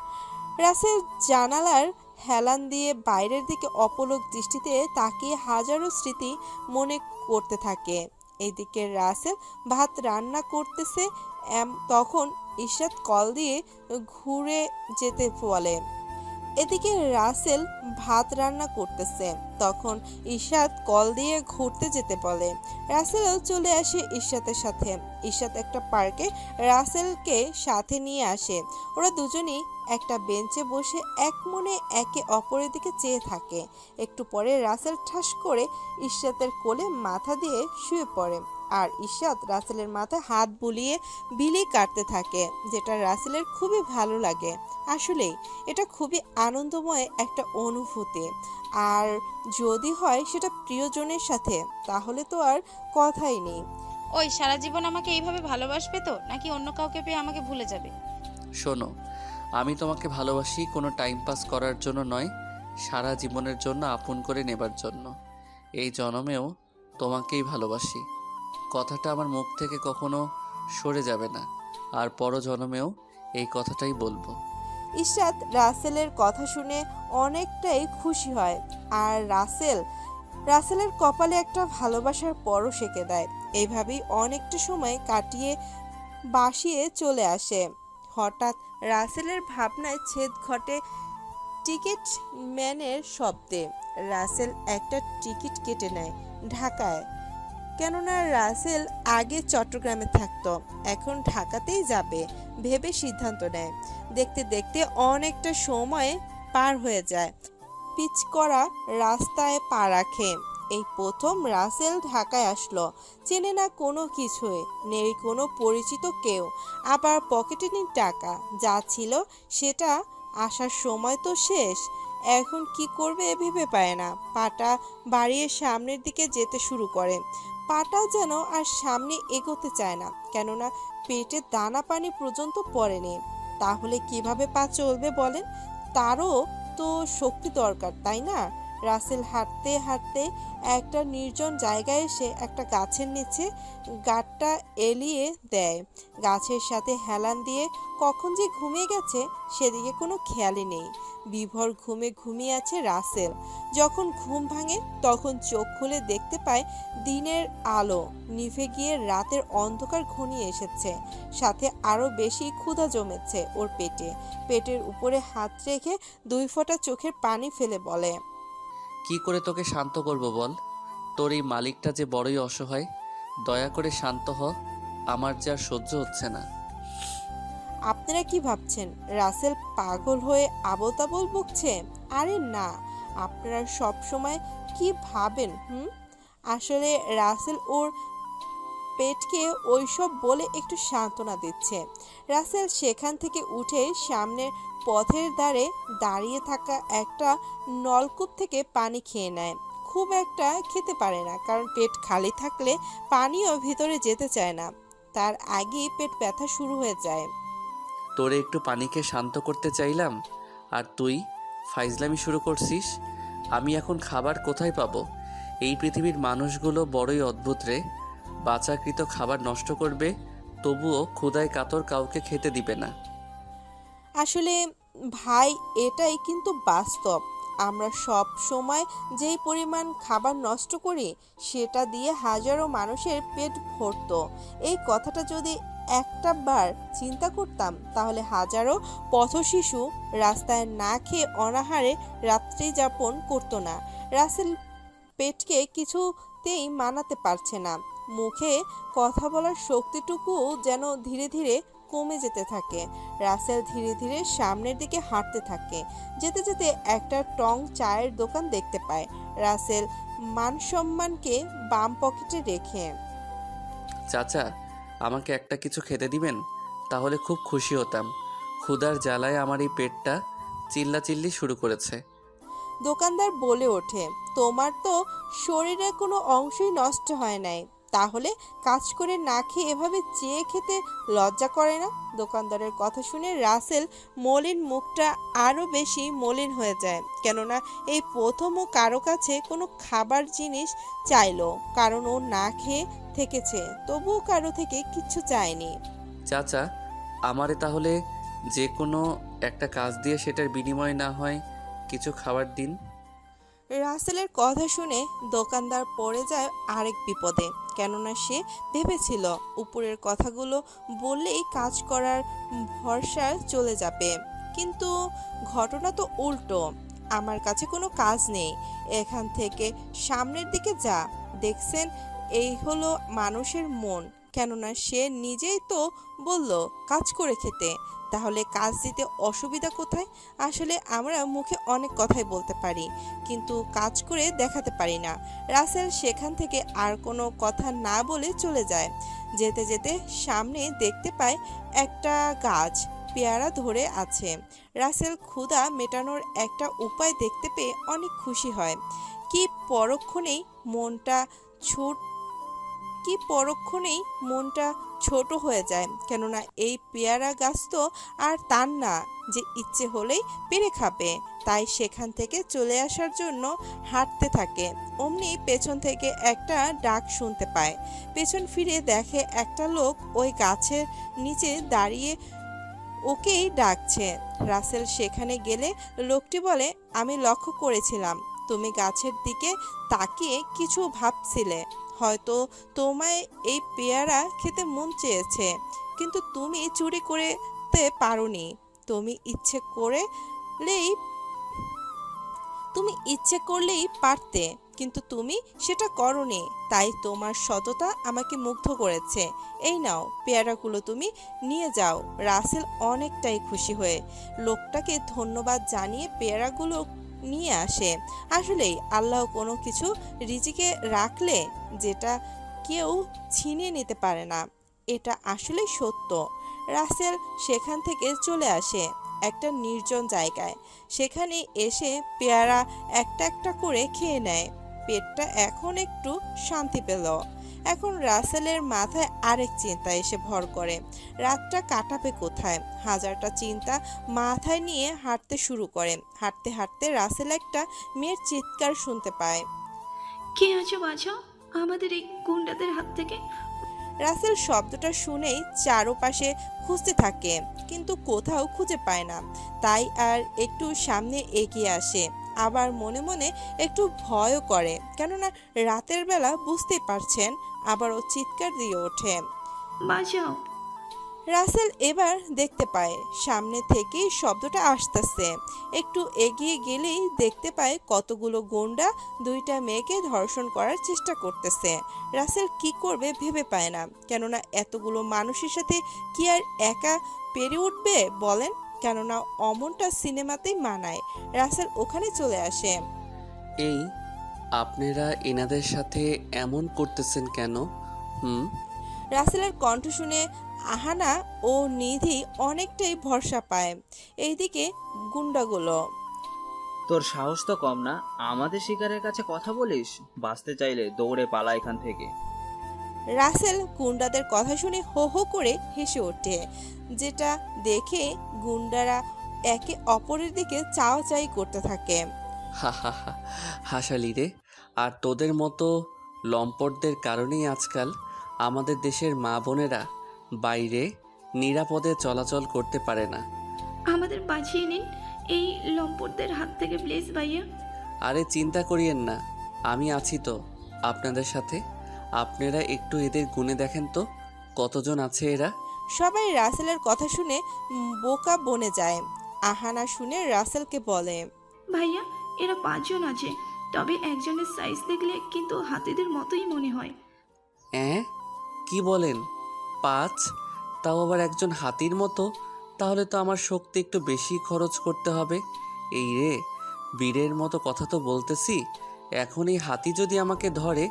রাসেল জানালার হেলান দিয়ে বাইরের দিকে অপলক দৃষ্টিতে তাকিয়ে হাজারো স্মৃতি মনে করতে থাকে। এদিকে রাসেল ভাত রান্না করতেছে। তখন ইশরাত কল দিয়ে ঘুরে যেতে বলে। এদিকে রাসেল ভাত রান্না করতেছে, তখন ইশরাত কল দিয়ে ঘুরতে যেতে বলে। রাসেলও চলে আসে ইশরাতের সাথে। ইশরাত একটা পার্কে রাসেলকে সাথে নিয়ে আসে। ওরা দুজনেই একটা বেঞ্চে বসে এক মনে একে অপরের দিকে চেয়ে থাকে। একটু পরে রাসেল ঠাস করে ইশরাতের কোলে মাথা দিয়ে শুয়ে পড়ে, আর ইশরাত রাসেলের মাথায় হাত বুলিয়ে বিলি কাটতে থাকে, যেটা রাসেলের খুবই ভালো লাগে। আসলেই এটা খুবই আনন্দময় একটা অনুভূতি, আর যদি হয় সেটা প্রিয়জনের সাথে, তাহলে তো আর কথাই নেই। ওই সারা জীবন আমাকে এইভাবে ভালোবাসবে তো, নাকি অন্য কাউকে পেয়ে আমাকে ভুলে যাবে? শোনো, আমি তোমাকে ভালোবাসি কোনো টাইম পাস করার জন্য নয়, সারা জীবনের জন্য আপন করে নেবার জন্য। এই জন্মেও তোমাকেই ভালোবাসি, কথাটা আমার মুখ থেকে কখনো সরে যাবে না, আর পরজন্মেও এই কথাটাই বলবো। ইশরাত রাসেলের কথা শুনে অনেকটাই খুশি হয়, আর রাসেলের কপালে একটা ভালোবাসার পরশ এঁকে দেয়। এইভাবেই অনেকটা সময় কাটিয়ে বাসিয়ে চলে আসে। হঠাৎ রাসেলের ভাবনায় ছেদ ঘটে টিকিট ম্যানের শব্দে। রাসেল একটা টিকিট কেটে নেয় ঢাকায়, কেননা রাসেল আগে চট্টগ্রামে থাকতো, এখন ঢাকাতেই যাবে ভেবে সিদ্ধান্ত নেয়। দেখতে দেখতে অনেকটা সময় পার হয়ে যায়। পিচ করা রাস্তায় পা রাখে। এই প্রথম রাসেল ঢাকায় আসলো। চেনে না কোনো কিছুই, নেই কোনো পরিচিত কেউ, আবার পকেটে নেই টাকা। যা ছিল সেটা আসার সময় তো শেষ। এখন কি করবে ভেবে পায় না। পাটা বাড়িয়ে সামনের দিকে যেতে শুরু করে। পাটাও যেন আর সামনে এগোতে চায় না, কেননা পেটে দানা পানি পর্যন্ত পড়েনি। তাহলে কিভাবে পা চলবে বলেন? তারও তো শক্তি দরকার, তাই না? রাসেল হাঁটতে হাঁটতে একটা নির্জন জায়গায় এসে একটা গাছের নিচে গাঁটটা এলিয়ে দেয়। গাছের সাথে হেলান দিয়ে কখন যে ঘুমিয়ে গেছে সেদিকে কোনো খেয়ালই নেই। বিভোর ঘুমে ঘুমিয়ে আছে রাসেল। যখন ঘুম ভাঙে তখন চোখ খুলে দেখতে পায় দিনের আলো নিভে গিয়ে রাতের অন্ধকার ঘনিয়ে এসেছে। সাথে আরো বেশি ক্ষুধা জমেছে ওর পেটে। পেটের উপরে হাত রেখে 2 ফোঁটা চোখের পানি ফেলে বলে, কি করে তোকে শান্ত করব বল? তোর এই মালিকটা যে বড়ই অসহায়, দয়া করে শান্ত হ, আমার যে আর সহ্য হচ্ছে না। আপনারা কি ভাবছেন রাসেল পাগল হয়ে আবোল তাবোল বকছে? আরে না, আপনারা সব সময় কি ভাবেন? আসলে রাসেল ওর পেটকে ওইসব বলে একটু সান্ত্বনা দিচ্ছে। রাসেল সেখান থেকে উঠে সামনের পথের ধারে দাঁড়িয়ে থাকা একটা নলকূপ থেকে পানি খেয়ে নেয়। খুব একটা খেতে পারে না, কারণ পেট খালি থাকলে পানিও ভিতরে যেতে চায় না, তার আগেই পেট ব্যথা শুরু হয়ে যায়। তোরে একটু পানিকে শান্ত করতে চাইলাম, আর তুই ফাইজলামি শুরু করছিস। আমি এখন খাবার কোথায় পাবো? এই পৃথিবীর মানুষগুলো বড়ই অদ্ভুত রে। বাচাকৃত খাবার নষ্ট করবে, তবুও ক্ষুধায় কাতর কাউকে খেতে দিবে না। আসলে ভাই, এটাই কিন্তু বাস্তব। আমরা সব সময় যেই পরিমাণ খাবার নষ্ট করি, সেটা দিয়ে হাজারো মানুষের পেট ভরতো। এই কথাটা যদি একটা বার চিন্তা করতাম, তাহলে হাজারো পথশিশু রাস্তায় না খেয়ে অনাহারে রাত্রি যাপন করতো না। রাসেল পেটকে কিছুতেই মানাতে পারছে না। মুখে কথা বলার শক্তিটুকুও যেন ধীরে ধীরে কমে যেতে থাকে। রাসেল ধীরে ধীরে সামনের দিকে হাঁটতে থাকে। যেতে যেতে একটা টং চায়ের দোকান দেখতে পায়। রাসেল মান সম্মানকে বাম পকেটে রেখে, চাচা, আমাকে একটা কিছু খেতে দিবেন? তাহলে খুব খুশি হতাম। ক্ষুধার জ্বালায় আমার এই পেটটা চিল্লাচিল্লি শুরু করেছে। দোকানদার বলে ওঠে, তোমার তো শরীরের কোনো অংশই নষ্ট হয় নাই, তাহলে কাজ করে না খেয়ে এভাবে চেয়ে খেতে লজ্জা করে না? দোকানদারের কথা শুনে রাসেল মলিন মুখটা আরো বেশি মলিন হয়ে যায়, কেননা এই প্রথম ও কারো কাছে কোনো খাবার জিনিস চাইলো। কারণ ও না খেয়ে থেকেছে, তবুও কারো থেকে কিচ্ছু চায়নি। চাচা, আমারে তাহলে যে কোনো একটা কাজ দিয়ে সেটার বিনিময়ে না হয় কিছু খাবার দিন। রাসেলের কথা শুনে দোকানদার পড়ে যায় আরেক বিপদে, কেননা সে ভেবেছিল উপরের কথাগুলো বললেই কাজ করার ভরসা চলে যাবে। কিন্তু ঘটনা তো উল্টো। আমার কাছে কোনো কাজ নেই, এখান থেকে সামনের দিকে যা। দেখছেন, এই হলো মানুষের মন। কেননা সে নিজেই তো বলল কাজ করে খেতে, তাহলে কাজ দিতে অসুবিধা কোথায়? আসলে আমরা মুখে অনেক কথাই বলতে পারি, কিন্তু কাজ করে দেখাতে পারি না। রাসেল সেখান থেকে আর কোনো কথা না বলে চলে যায়। যেতে যেতে সামনে দেখতে পায় একটা গাছ পেয়ারা ধরে আছে। রাসেল ক্ষুধা মেটানোর একটা উপায় দেখতে পেয়ে অনেক খুশি হয়। কি পরক্ষণেই মনটা ছোট কি পরক্ষণেই মনটা ছোট হয়ে যায়, কেননা এই পেয়ারা গাছ তো আর তার না যে ইচ্ছে হলেই পেরে খাবে। তাই সেখান থেকে চলে আসার জন্য হাঁটতে থাকে। অমনি পেছন থেকে একটা ডাক শুনতে পায়। পেছন ফিরে দেখে একটা লোক ওই গাছের নিচে দাঁড়িয়ে ওকেই ডাকছে। রাসেল সেখানে গেলে লোকটি বলে, আমি লক্ষ্য করেছিলাম তুমি গাছের দিকে তাকিয়ে কিছু ভাবছিলে। হয়তো তোমায় এই পেয়ারা খেতে মন চেয়েছে, কিন্তু তুমি চুরি করতে পারোনি। তুমি ইচ্ছে করলেই তুমি ইচ্ছে করলেই পারতে, কিন্তু তুমি সেটা করোনি। তাই তোমার সততা আমাকে মুগ্ধ করেছে। এই নাও, পেয়ারাগুলো তুমি নিয়ে যাও। রাসেল অনেকটাই খুশি হয়ে লোকটাকে ধন্যবাদ জানিয়ে পেয়ারাগুলো নিয়ে আসে। আসলেই আল্লাহ কোনো কিছু রিজিকে রাখলে যেটা কেউ ছিনিয়ে নিতে পারে না, এটা আসলেই সত্য। রাসেল সেখান থেকে চলে আসে একটা নির্জন জায়গায়। সেখানে এসে পেয়ারা একটা একটা করে খেয়ে নেয়। পেটটা এখন একটু শান্তি পেল। এখন রাসেলের মাথায় আরেক চিন্তা এসে ভর করে, রাতটা কাটাবে কোথায়। হাজারটা চিন্তা মাথায় নিয়ে হাঁটতে শুরু করে। হাঁটতে হাঁটতে রাসেল একটা মেয়ের চিৎকার শুনতে পায়। কে আছো বাঁচাও আমাদের এই গুন্ডাদের হাত থেকে। রাসেল শব্দটা শুনেই চারপাশে খুঁজতে থাকে, কিন্তু কোথাও খুঁজে পায় না। তাই আর একটু সামনে এগিয়ে আসে। আবার মনে মনে একটু ভয়ও করে, কেননা রাতের বেলা বুঝতেই পারছেন। আবারও চিৎকার দিয়ে ওঠে। বাঁচাও। রাসেল এবার দেখতে পায় সামনে থেকেই শব্দটা আসতেছে। একটু এগিয়ে গেলেই দেখতে পায় কতগুলো গুন্ডা দুইটা মেয়েকে ধর্ষণ করার চেষ্টা করতেছে। রাসেল কি করবে ভেবে পায় না, কেননা এতগুলো মানুষের সাথে কি আর একা পেরে উঠবে বলেন। কেননা অমনটা সিনেমাতেই মানায়। রাসেল ওখানে চলে আসে। এই আপনারা এনাদের সাথে এমন করতেছেন কেন? হুম। রাসেলের কণ্ঠ শুনে আহানা ও নিধি অনেকটাই ভরসা পায়। এইদিকে গুন্ডাগুলো তোর সাহস তো কম না, আমাদের শিকারের কাছে কথা বলিস? বাঁচতে চাইলে দৌড়ে পালা এখান থেকে। রাসেল গুন্ডাদের কথা শুনে হো হো করে হেসে ওঠে, যেটা দেখে গুন্ডারা একে অপরের দিকে চাওয়াচাই করতে থাকে। হা হা হা, হাসালি রে। আর তোদের মতো লম্পটদের কারণেই আজকাল আমাদের দেশের মা বোনেরা বাইরে নিরাপদে চলাচল করতে পারে না। আমাদের বাঁচিয়ে নিন এই লম্পটদের হাত থেকে প্লিজ ভাইয়া। আরে চিন্তা করিয়েন না, আমি আছি তো আপনাদের সাথে। আপনারা একটু এদের গুণে দেখেন তো কতজন আছে এরা। সবাই রাসেলের কথা শুনে বোকা বনে যায়। আহানা শুনে রাসেলকে বলে, ভাইয়া এরা 5 জন আছে, তবে একজনের সাইজ দেখলে কিন্তু হাতিদের মতোই মনে হয়। কি বলেন? 5? তাও আবার একজন হাতির মতো? তাহলে তো আমার শক্তি একটু বেশি খরচ করতে হবে। এই রে, বীরের মতো কথা তো বলতেছি। এখন এই হাতি যদি আমাকে ধরে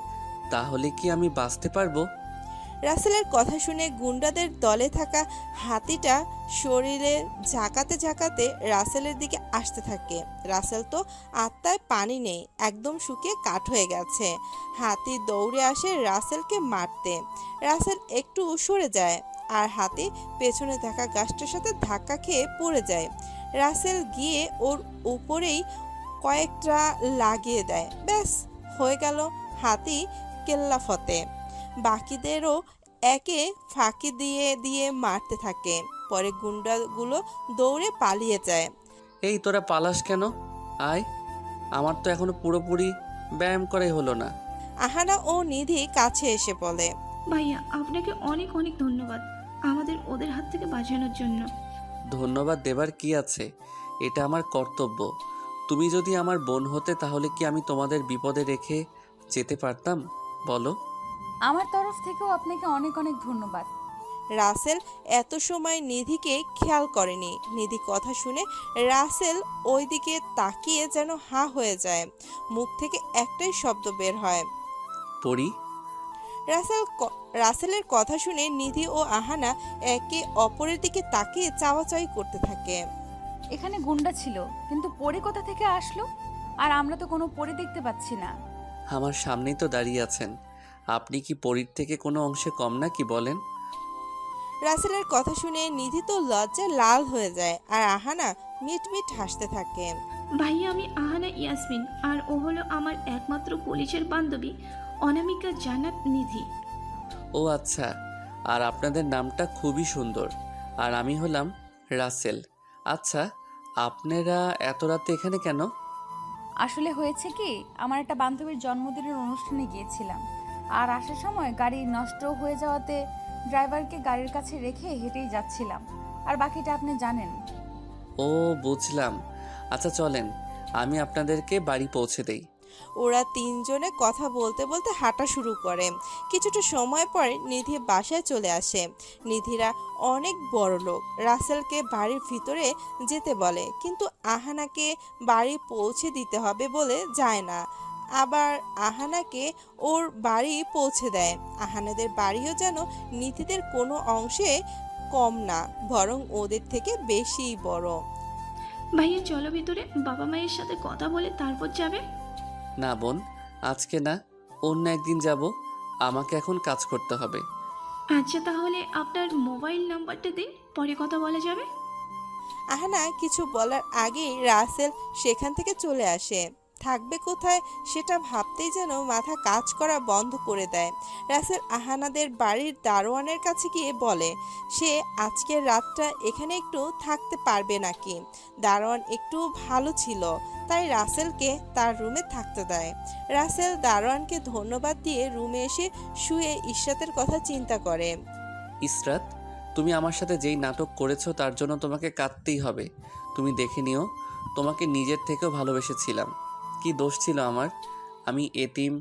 তাহলে কি আমি বাঁচতে পারবো? রাসেলের কথা শুনে গুন্ডাদের দলে থাকা হাতিটা শরীরে ঝাঁকাতে ঝাঁকাতে রাসেলের দিকে আসতে থাকে। রাসেল তো আত্মায় পানি নেই, একদম শুকিয়ে কাঠ হয়ে গেছে। হাতি দৌড়ে আসে রাসেলকে মারতে। রাসেল একটু সরে যায় আর হাতি পেছনে থাকা গাছটার সাথে ধাক্কা খেয়ে পড়ে যায়। রাসেল গিয়ে ওর উপরেই কয়েকটা লাগিয়ে দেয়। ব্যাস, হয়ে গেল হাতি কেল্লা ফতে। বাকিদেরও একে ফাঁকি দিয়ে দিয়ে মারতে থাকে। পরে গুন্ডাগুলো দৌড়ে পালিয়ে যায়। এই তোরা পালাস কেন? আয়, আমার তো এখনো পুরোপুরি ব্যায়াম করাই হলো না। আহানা ও নিধি কাছে এসে বলে, ভাইয়া আপনাকে অনেক অনেক ধন্যবাদ আমাদের ওদের হাত থেকে বাঁচানোর জন্য। ধন্যবাদ দেবার কি আছে, এটা আমার কর্তব্য। তুমি যদি আমার বোন হতে তাহলে কি আমি তোমাদের বিপদে রেখে যেতে পারতাম বলো? আমার তরফ থেকেও আপনাকে অনেক অনেক ধন্যবাদ। রাসেল এত সময় নিধিকে খেয়াল করেনি। নিধি কথা শুনে রাসেল ওইদিকে তাকিয়ে যেন হাঁ হয়ে যায়। মুখ থেকে একটাই শব্দ বের হয়, পড়ি। রাসেলের কথা শুনে নিধি ও আহানা একে অপরের দিকে তাকিয়ে চাওয়াচাই করতে থাকে। এখানে গুন্ডা ছিল, কিন্তু পরে কোথা থেকে আসলো? আর আমরা তো কোনো পরে দেখতে পাচ্ছি না। আমার সামনেই তো দাঁড়িয়ে আছেন, আপনি কি পরীর থেকে কোনো অংশে কম না কি বলেন? রাসেলের কথা শুনে নিধি তো লজ্জায় লাল হয়ে যায় আর আহানা মিটমিট হাসতে থাকে। ভাইয়া আমি আহানা ইয়াসমিন, আর ও হলো আমার একমাত্র কলিজের বান্ধবী অনামিকা জান্নাত নিধি। ও আচ্ছা, আর আপনাদের নামটা খুবই সুন্দর। আর আমি হলাম রাসেল। আচ্ছা, আপনারা এত রাতে এখানে কেন? আসলে হয়েছে কি, আমার একটা বান্ধবীর জন্মদিনের অনুষ্ঠানে গিয়েছিলাম, আর আসার সময় গাড়ি নষ্ট হয়ে যাওয়াতে ড্রাইভারকে গাড়ির কাছে রেখে হেঁটেই যাচ্ছিলাম। আর বাকিটা আপনি জানেন। ও বুঝলাম। আচ্ছা চলেন, আমি আপনাদেরকে বাড়ি পৌঁছে দেই। ওরা তিনজনে কথা বলতে বলতে হাঁটা শুরু করে। কিছুটা সময় পরে নিধি বাসায় চলে আসে। নিধিরা অনেক বড় লোক। রাসেলকে বাড়ির ভিতরে যেতে বলে, কিন্তু আহানাকে বাড়ি পৌঁছে দিতে হবে বলে যায় না। আবার আহানাকে ওর বাড়ি পৌঁছে দেয়। আহানাদের বাড়িও যেন নিধিদের কোনো অংশে কম না, বরং ওদের থেকে বেশিই বড়। ভাইয়া চলো ভিতরে, বাবা মায়ের সাথে কথা বলে তারপর যাবে। না বোন, আজকে না, অন্য একদিন যাব। আমাকে এখন কাজ করতে হবে। আচ্ছা তাহলে আপনার মোবাইল নাম্বারটা দিন, পরে কথা বলা যাবে। আহানা কিছু বলার আগেই রাসেল সেখান থেকে চলে আসে। থাকবে কোথায় সেটা ভাবতেই যেন মাথা কাজ করা বন্ধ করে দেয়। রাসেল আহানাদের বাড়ির দারোয়ানের কাছে গিয়ে বলে সে আজকের রাতটা এখানে একটু থাকতে পারবে নাকি। দারোয়ান একটু ভালো ছিল, তাই রাসেলকে তার রুমে থাকতে দেয়। রাসেল দারোয়ানকে ধন্যবাদ দিয়ে রুমে এসে শুয়ে ইশরাতের কথা চিন্তা করে। ইসরাত, তুমি আমার সাথে যেই নাটক করেছো তার জন্য তোমাকে কাঁদতেই হবে। তুমি দেখে নিও, তোমাকে নিজের থেকেও ভালোবেসেছিলাম। কি দোষ ছিল আমার? আমি এতিম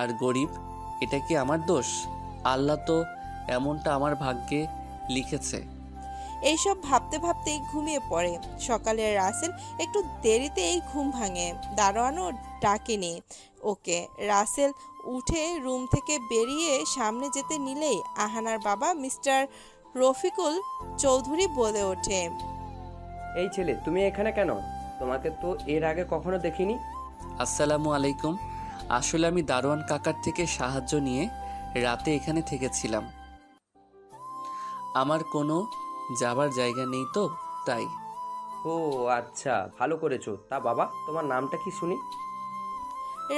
আর গরিব, এটা কি আমার দোষ? আল্লাহ তো এমনটা আমার ভাগ্যে লিখেছে। এইসব ভাবতে ভাবতেই ঘুমিয়ে পড়ে। সকালে রাসেল একটু দেরিতেই ঘুম ভাঙে, দারোয়ানও ডাকেনি ওকে। রাসেল উঠে রুম থেকে বেরিয়ে সামনে যেতে নিলেই আহানার বাবা মিস্টার রফিকুল চৌধুরী বলে ওঠে, এই ছেলে, তুমি এখানে কেন? তোমাকে তো এর আগে কখনো দেখিনি। আসসালামু আলাইকুম। আসলে আমি দারোয়ান কাকার থেকে সাহায্য নিয়ে রাতে এখানে থেকেছিলাম। আমার কোনো যাবার জায়গা নেই তো তাই। ও আচ্ছা, ভালো করেছো। তা বাবা, তোমার নামটা কি শুনি?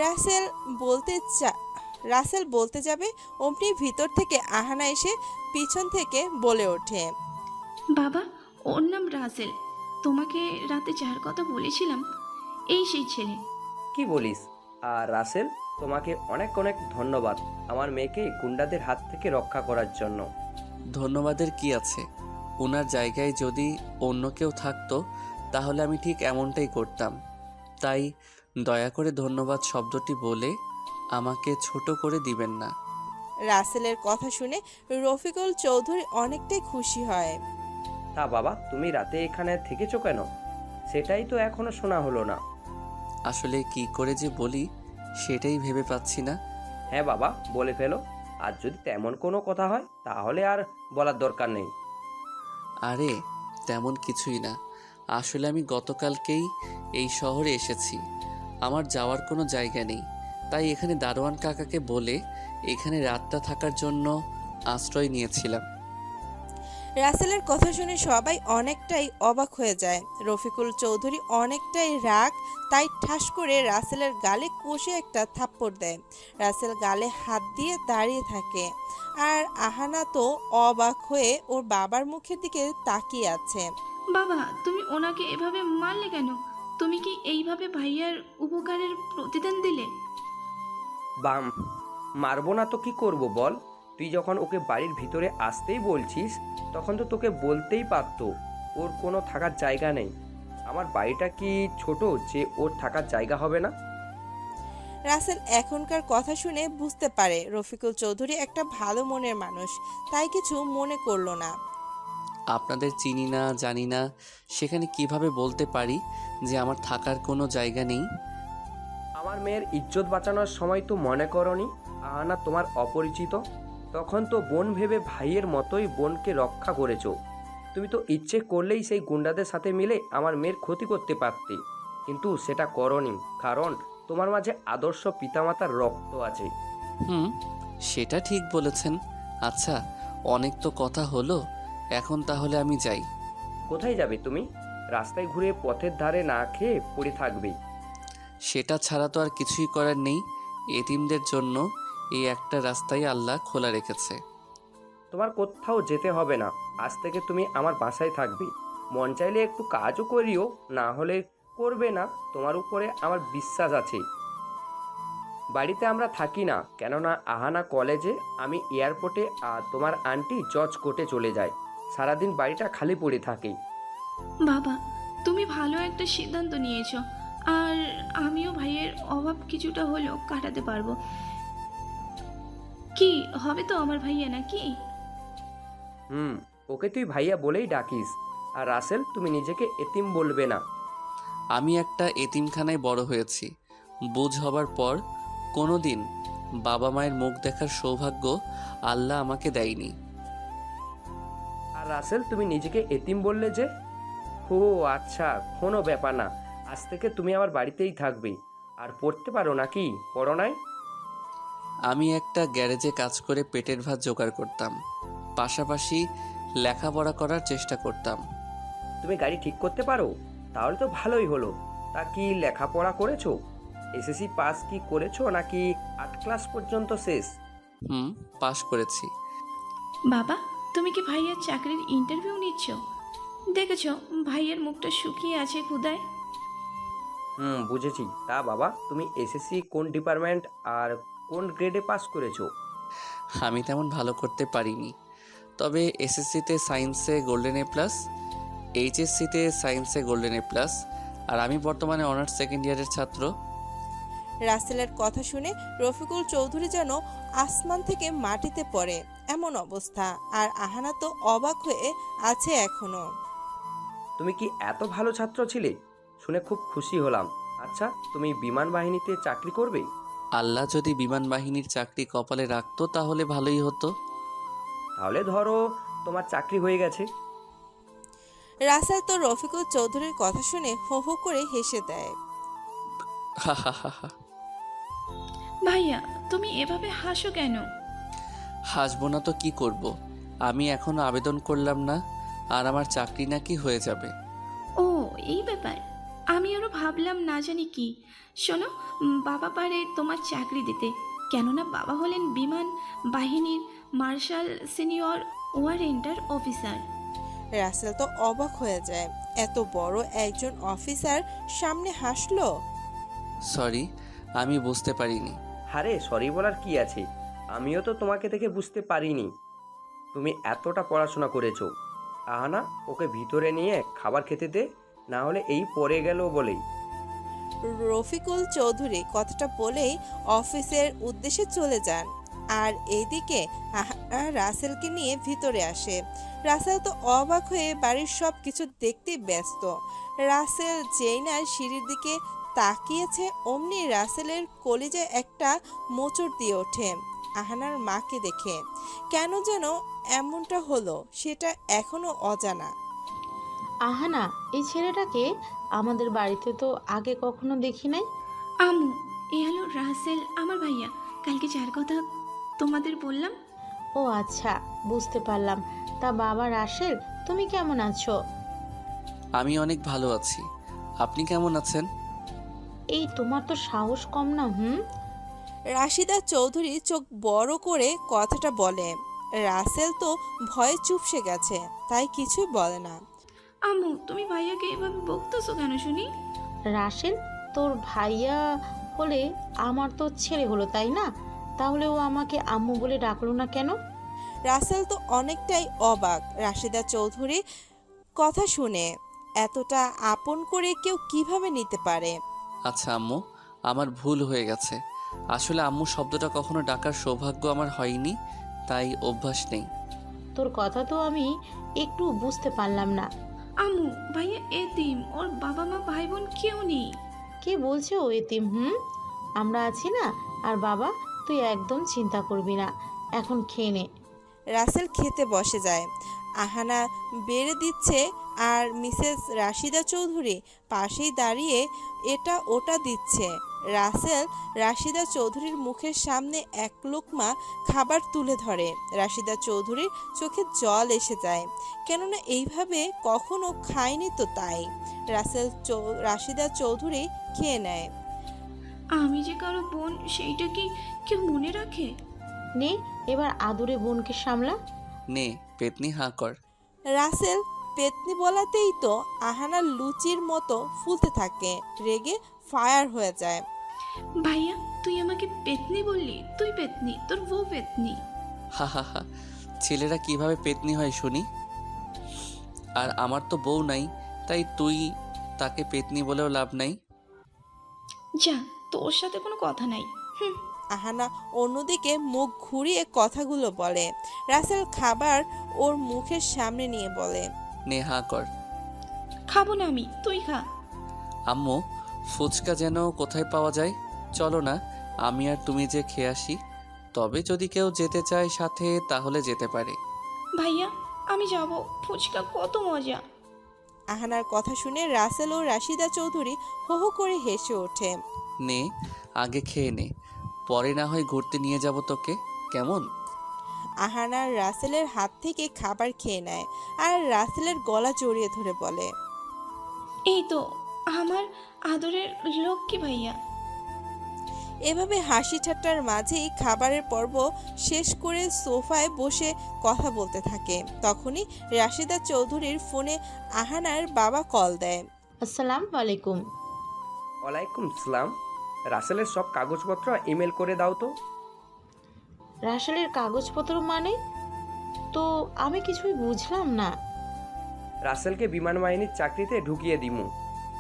রাসেল রাসেল বলতে যাবে অমনি ভিতর থেকে আহানা এসে পিছন থেকে বলে ওঠে, বাবা, ওর নাম রাসেল। তোমাকে রাতে যার কথা বলেছিলাম, এই সেই ছেলে। কি বলিস? আর রাসেল, তোমাকে অনেক অনেক ধন্যবাদ আমার মেয়েকে গুন্ডাদের হাত থেকে রক্ষা করার জন্য। ধন্যবাদের কি আছে? ওনার জায়গায় যদি অন্য কেউ থাকতো তাহলে আমি ঠিক এমনটাই করতাম। তাই দয়া করে ধন্যবাদ শব্দটি বলে আমাকে ছোট করে দিবেন না। রাসেলের কথা শুনে রফিকুল চৌধুরী অনেকটাই খুশি হয়। তা বাবা, তুমি রাতে এখানে থেকেছো কেন? সেটাই তো এখনো শোনা হলো না। আসলে কি করে যে বলি সেটাই ভেবে পাচ্ছি না। হ্যাঁ বাবা, বলে ফেলো। আর যদি তেমন কোনো কথা হয় তাহলে আর বলার দরকার নেই। আরে তেমন কিছুই না। আসলে আমি গতকালকেই এই শহরে এসেছি। আমার যাওয়ার কোনো জায়গা নেই, তাই এখানে দারোয়ান কাকাকে বলে এখানে রাতটা থাকার জন্য আশ্রয় নিয়েছিলাম। রাসেলের কথা শুনে সবাই অনেকটাই অবাক হয়ে যায়। রফিকুল চৌধুরী অনেকটাই রাগ, তাই ঠাস করে রাসেলের গালে কষে একটা থাপ্পড় দেয়। রাসেল গালে হাত দিয়ে দাঁড়িয়ে থাকে, আর আহানা তো অবাক হয়ে ওর বাবার মুখের দিকে তাকিয়ে আছে। বাবা, তুমি ওনাকে এভাবে মারলে কেন? তুমি কি এইভাবে ভাইয়ার উপকারের প্রতিদান দিলে? বাম, মারবো না তো কি করব বল? তুই যখন ওকে বাড়ির ভিতরে আসতেই বলছিস, তখন তো তোকে বলতেই পারতো ওর কোনো থাকার জায়গা নেই। আমার বাড়িটা কি ছোট যে ওর থাকার জায়গা হবে না? রাসেল এখনকার কথা শুনে বুঝতে পারে রফিকুল চৌধুরী একটা ভালো মনের মানুষ, তাই কিছু মনে করলো না। আপনাদের চিনি না জানি না, সেখানে কিভাবে বলতে পারি যে আমার থাকার কোনো জায়গা নেই? আমার মেয়ের ইজ্জত বাঁচানোর সময় তো মনে করনি আহানা তোমার অপরিচিত? তখন তো বোন ভেবে ভাইয়ের মতোই বোনকে রক্ষা করেছো। তুমি তো ইচ্ছে করলেই সেই গুন্ডাদের সাথে মিলে আমার মেয়ের ক্ষতি করতে পারতে, কিন্তু সেটা করনি, কারণ তোমার মাঝে আদর্শ পিতামাতার রক্ত আছে। হুম, সেটা ঠিক বলেছেন। আচ্ছা, অনেক তো কথা হলো, এখন তাহলে আমি যাই। কোথায় যাবে তুমি? রাস্তায় ঘুরে পথের ধারে না খেয়ে পড়ে থাকবে? সেটা ছাড়া তো আর কিছুই করার নেই। এতিমদের জন্য এই একটা রাস্তাই আল্লাহ খোলা রেখেছে। তোমার কোথাও যেতে হবে না। আজ থেকে তুমি আমার বাসায় থাকবে। মন চাইলে একটু কাজও করিও, না হলে করবে না। তোমার উপরে আমার বিশ্বাস আছে। বাড়িতে আমরা থাকি না, কেননা আহানা কলেজে, আমি এয়ারপোর্টে, আর তোমার আন্টি জজ কোর্টে চলে যায়। সারাদিন বাড়িটা খালি পড়ে থাকে। বাবা, তুমি ভালো একটা সিদ্ধান্ত নিয়েছো। আর আমিও ভাইয়ের অভাব কিছুটা হলেও কাটাতে পারবো। কি হবে তো আমার ভাইয়া, নাকি? ওকে তুই ভাইয়া বলেই ডাকিস। আর রাসেল, তুমি নিজেকে এতিম বলবে না। আমি একটা এতিমখানায় বড় হয়েছি। বুঝ হবার পর কোনো দিন বাবা মায়ের মুখ দেখার সৌভাগ্য আল্লাহ আমাকে দেয়নি। আর রাসেল, তুমি নিজেকে এতিম বললে যে? ও আচ্ছা, কোনো ব্যাপার না। আজ থেকে তুমি আমার বাড়িতেই থাকবে। আর পড়তে পারো নাকি? পড়ো নাই? আমি একটা গ্যারেজে কাজ করে পেটের ভাত জোগাড় করতাম, পাশাপাশি লেখাপড়া করার চেষ্টা করতাম। তুমি গাড়ি ঠিক করতে পারো? তাহলে তো ভালোই হলো। তা কি লেখাপড়া করেছো? এসএসসি পাস কি করেছো, নাকি 8 ক্লাস পর্যন্ত শেষ? পাশ করেছি। বাবা, তুমি কি ভাইয়ার চাকরির ইন্টারভিউ নিচ্ছ? দেখেছো ভাইয়ের মুখটা শুকিয়ে আছে ক্ষুধায়। বুঝেছি। তা বাবা, তুমি এসএসসি কোন ডিপার্টমেন্ট আর কোন গ্রেডে পাস করেছো? আমি তেমন ভালো করতে পারিনি, তবে এসএসসিতে সায়েন্সে গোল্ডেন এ প্লাস, এইচএসসিতে সায়েন্সে গোল্ডেন এ প্লাস, আর আমি বর্তমানে অনার্স সেকেন্ড ইয়ারের ছাত্র। রাসেলের কথা শুনে রফিকুল চৌধুরী যেন আসমান থেকে মাটিতে পড়ে। এমন অবস্থা। আর আহানা তো অবাক হয়ে আছে এখনো। তুমি কি এত ভালো ছাত্র ছিলে? শুনে খুব খুশি হলাম। আচ্ছা, তুমি বিমান বাহিনীতে চাকরি করবে? আল্লাহ যদি বিমান বাহিনীর চাকরি কপালে রাখতো তাহলে ভালোই হতো। তাহলে ধরো তোমার চাকরি হয়ে গেছে। রাসেল তো রফিকুল চৌধুরীর কথা শুনে হো হো করে হেসে দেয়। হা হা হা হা। ভাইয়া তুমি এভাবে হাসো কেন? হাসবো না তো কি করব? আমি এখনো আবেদন করলাম না, আর আমার চাকরি নাকি হয়ে যাবে। ও এই ব্যাপার, আমি আরো ভাবলাম না জানি কি। শোনো, বাবা পারে তোমার চাকরি দিতে, কেননা বাবা হলেন বিমান বাহিনীর মার্শাল সিনিয়র ওয়ারেন্টার অফিসার। রাসেল তো অবাক হয়ে যায়, এত বড় একজন অফিসার সামনে হাসলো। সরি, আমি বুঝতে পারিনি। আরে সরি বলার কি আছে? আমিও তো তোমাকে দেখে বুঝতে পারিনি তুমি এতটা পড়াশোনা করেছো। আহানা, ওকে ভিতরে নিয়ে খাবার খেতে দে, না হলে এই পড়ে গেল বলেই। রফিকুল চৌধুরী কথাটা বলেই অফিসের উদ্দেশ্যে চলে যান। আর এইদিকে রাসেলকে নিয়ে ভিতরে আসে। রাসেল তো অবাক হয়ে বাড়ির সব কিছু দেখতে ব্যস্ত। রাসেল যেই না সিঁড়ির দিকে তাকিয়েছে, অমনি রাসেলের কলিজায় একটা মোচড় দিয়ে ওঠে আহানার মাকে দেখে। কেন যেন এমনটা হলো সেটা এখনো অজানা। আহানা, এই ছেলেটাকে আমাদের বাড়িতে তো আগে কখনো দেখি নাই। আমু, এ হলো রাসেল, আমার ভাইয়া, কালকে যার কথা তোমাদের বললাম। ও আচ্ছা, বুঝতে পারলাম। তা বাবা রাসেল, তুমি কেমন আছো? আমি অনেক ভালো আছি। আপনি কেমন আছেন? এই তোমার তো সাহস কম না। রাশিদা চৌধুরী চোখ বড় করে কথাটা বলে। রাসেল তো ভয়ে চুপসে গেছে, তাই কিছুই বলে না। আমু, তুমি ভাইয়াকে এভাবে বকতেছো কেন শুনি? রাসেল তোর ভাইয়া হলে আমার তো ছেলে হলো, তাই না? তাহলে ও আমাকে আম্মু বলে ডাকলো না কেন? রাসেল তো অনেকটাই অবাক রাশিদা চৌধুরী কথা শুনে। এতটা আপন করে কেউ কিভাবে নিতে পারে? আচ্ছা আম্মু, আমার ভুল হয়ে গেছে। আসলে আম্মু শব্দটা কখনো ডাকার সৌভাগ্য আমার হয়নি, তাই অভ্যাস নেই। তোর কথা তো আমি একটু বুঝতে পারলাম না। আমু, ভাইয়া এতিম, ওর বাবা মা ভাই বোন কেউ নেই। কে বলছে ও এতিম? আমরা আছি না। আর বাবা, তুই একদম চিন্তা করবি না, এখন খেয়ে নে। রাসেল খেতে বসে যায়। আহানা বেড়ে দিচ্ছে আর মিসেস রাশিদা চৌধুরী পাশেই দাঁড়িয়ে এটা ওটা দিচ্ছে। রাসেল রাশিদা চৌধুরীর মুখের সামনে এক লোকমা খাবার তুলে ধরে। রাশিদা চৌধুরীর চোখে জল এসে যায়, কেননা এইভাবে কখনো খায়নি তো, তাই। রাশিদা চৌধুরী খেয়ে নেয়। আমি যে কারো বোন, সেইটা কি কেউ মনে রাখে? নে, এবার আদুরে বোনকে সামলা। নে পেতনি, হাঁ কর। রাসেল পেতনি বলাতেই তো আহানা লুচির মতো ফুলতে থাকে, রেগে ফায়ার হয়ে যায়। ভাইয়া, তুই আমাকে পেতনি বললি? তুই পেতনি, তোর বউ পেতনি। হা হা হা। ছেলেরা কিভাবে পেতনি হয় শুনি? আর আমার তো বউ নাই, তাই তুই তাকে পেতনি বলেও লাভ নাই। যা, তোর সাথে কোনো কথা নাই। আহানা অন্যদিকে মুখ ঘুরিয়ে কথাগুলো বলে। রাসেল খাবার ওর মুখের সামনে নিয়ে বলে, নে হাঁ কর। খাবো না আমি, তুই খা। আম্মু, ফুচকা যেন কোথায় পাওয়া যায়? চলো না, আমি আর তুমি যে খেয়ে আসি। তবে যদি কেউ যেতে চায় সাথে তাহলে যেতে পারে। ভাইয়া, আমি যাব, ফুচকা কত মজা। আহানার কথা শুনে রাসেল ও রাশিদা চৌধুরী হো হো করে হেসে ওঠে। নে, আগে খেয়ে নে, পরে না হয় ঘুরতে নিয়ে যাব তোকে, কেমন? আহানা রাসেলের হাত থেকে খাবার খেয়ে নেয় আর রাসেলের গলা জড়িয়ে ধরে বলে, এই তো আমার আদরের লক্ষ্মী ভাইয়া। এভাবে হাসি ঠাট্টার মাঝেই খাবারের পর্ব শেষ করে সোফায় বসে কথা বলতে থাকে। তখনই রাশিদা চৌধুরীর ফোনে আহানার বাবা কল দেয়। আসসালামু আলাইকুম। ওয়ালাইকুম সালাম। রাসেলের সব কাগজপত্র ইমেল করে দাও তো। রাসেলের কাগজপত্র মানে? তো আমি কিছুই বুঝলাম না। রাসেলকে বিমান বাহিনীর চাকরিতে ঢুকিয়ে দিমু,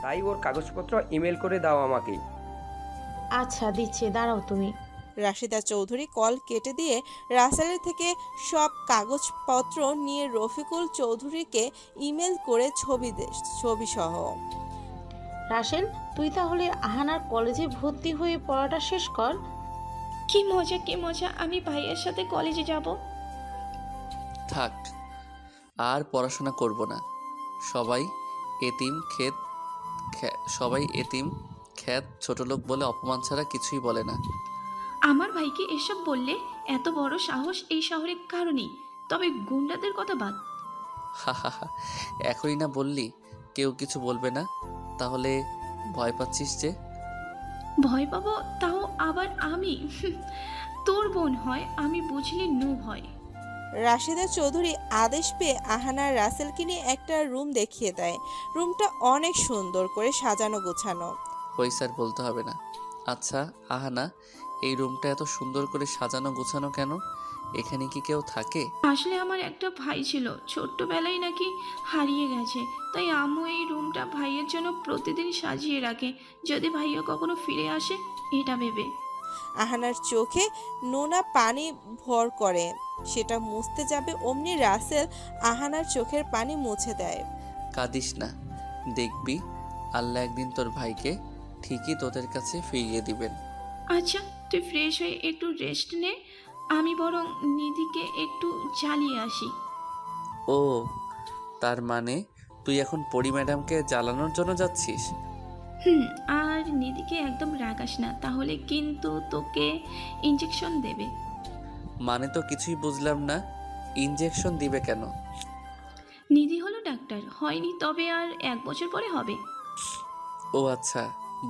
তাই ওর কাগজপত্র ইমেল করে দাও আমাকে। আচ্ছা দিচ্ছে, দাঁড়াও তুমি। রাশিদা চৌধুরী কল কেটে দিয়ে রাসেলের থেকে সব কাগজপত্র নিয়ে রফিকুল চৌধুরীকে ইমেল করে ছবি সহ। রাসেল, তুই তাহলে আহানার কলেজে ভর্তি হয়ে পড়াটা শেষ কর। কি মজা, আমি ভাইয়ের সাথে কলেজে যাব। থাক, আর পড়াশোনা করব না। সবাই এতিম খ্যাত ছোটলোক বলে অপমান ছাড়া কিছুই বলে না। আমার ভাইকে এসব বললে এত বড় সাহস এই শহরে কারণেই। তবে গুন্ডাদের কথা বাদ। হাহাহা, এখনই না বললি কেউ কিছু বলবে না, তাহলে ভয় পাচ্ছিস যে? ভয় পাবো তাও আবার আমি? তোর বোন হয়, আমি বুঝলি নো ভয়। রাশিদা চৌধুরী আদেশ পেয়ে আহানা রাসেলকে নিয়ে একটা রুম দেখিয়ে দেয়। রুমটা অনেক সুন্দর করে সাজানো গোছানো। হই স্যার, বলতে হবে না। আচ্ছা আহানা, এই রুমটা এত সুন্দর করে সাজানো গোছানো কেন? এখানে কি কেউ থাকে? আসলে আমার একটা ভাই ছিল, ছোট্টবেলায় নাকি হারিয়ে গেছে, তাই আম্মু এই রুমটা ভাইয়ের জন্য প্রতিদিন সাজিয়ে রাখে, যদি ভাইয়া কখনো ফিরে আসে এটা ভেবে। আহানার চোখে নোনা পানি ভর করে, সেটা মুছতে যাবে অমনি রাসেল আহানার চোখের পানি মুছে দেয়। কাঁদিস না, দেখবি আল্লাহ একদিন তোর ভাইকে ঠিকই তোদের কাছে ফিরিয়ে দিবেন। আচ্ছা, তুই ফ্রেশ হয়ে একটু রেস্ট নে, আমি বরং নিধিকে একটু জ্বালিয়ে আসি। ও, তার মানে তুই এখন পরি ম্যাডামকে জ্বালানোর জন্য যাচ্ছিস? আর নিধিকে একদম রাগাস না, তাহলে কিন্তু তোকে ইঞ্জেকশন দেবে। মানে তো কিছুই বুঝলাম না, ইনজেকশন দিবে কেন? নিধি হলো ডাক্তার, হয়নি তবে আর 1 বছর পরে হবে। ও আচ্ছা,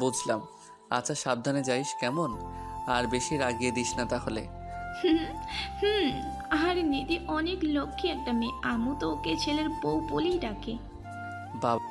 বুঝলাম। আচ্ছা সাবধানে যাইস কেমন? আর বেশি রাগিয়ে দিস না তাহলে। হুম। আর নিধি অনেক লক্ষ্মী একটা মেয়ে, আম্মু তো ওকে ছেলের বউ বলেই ডাকে। বাবা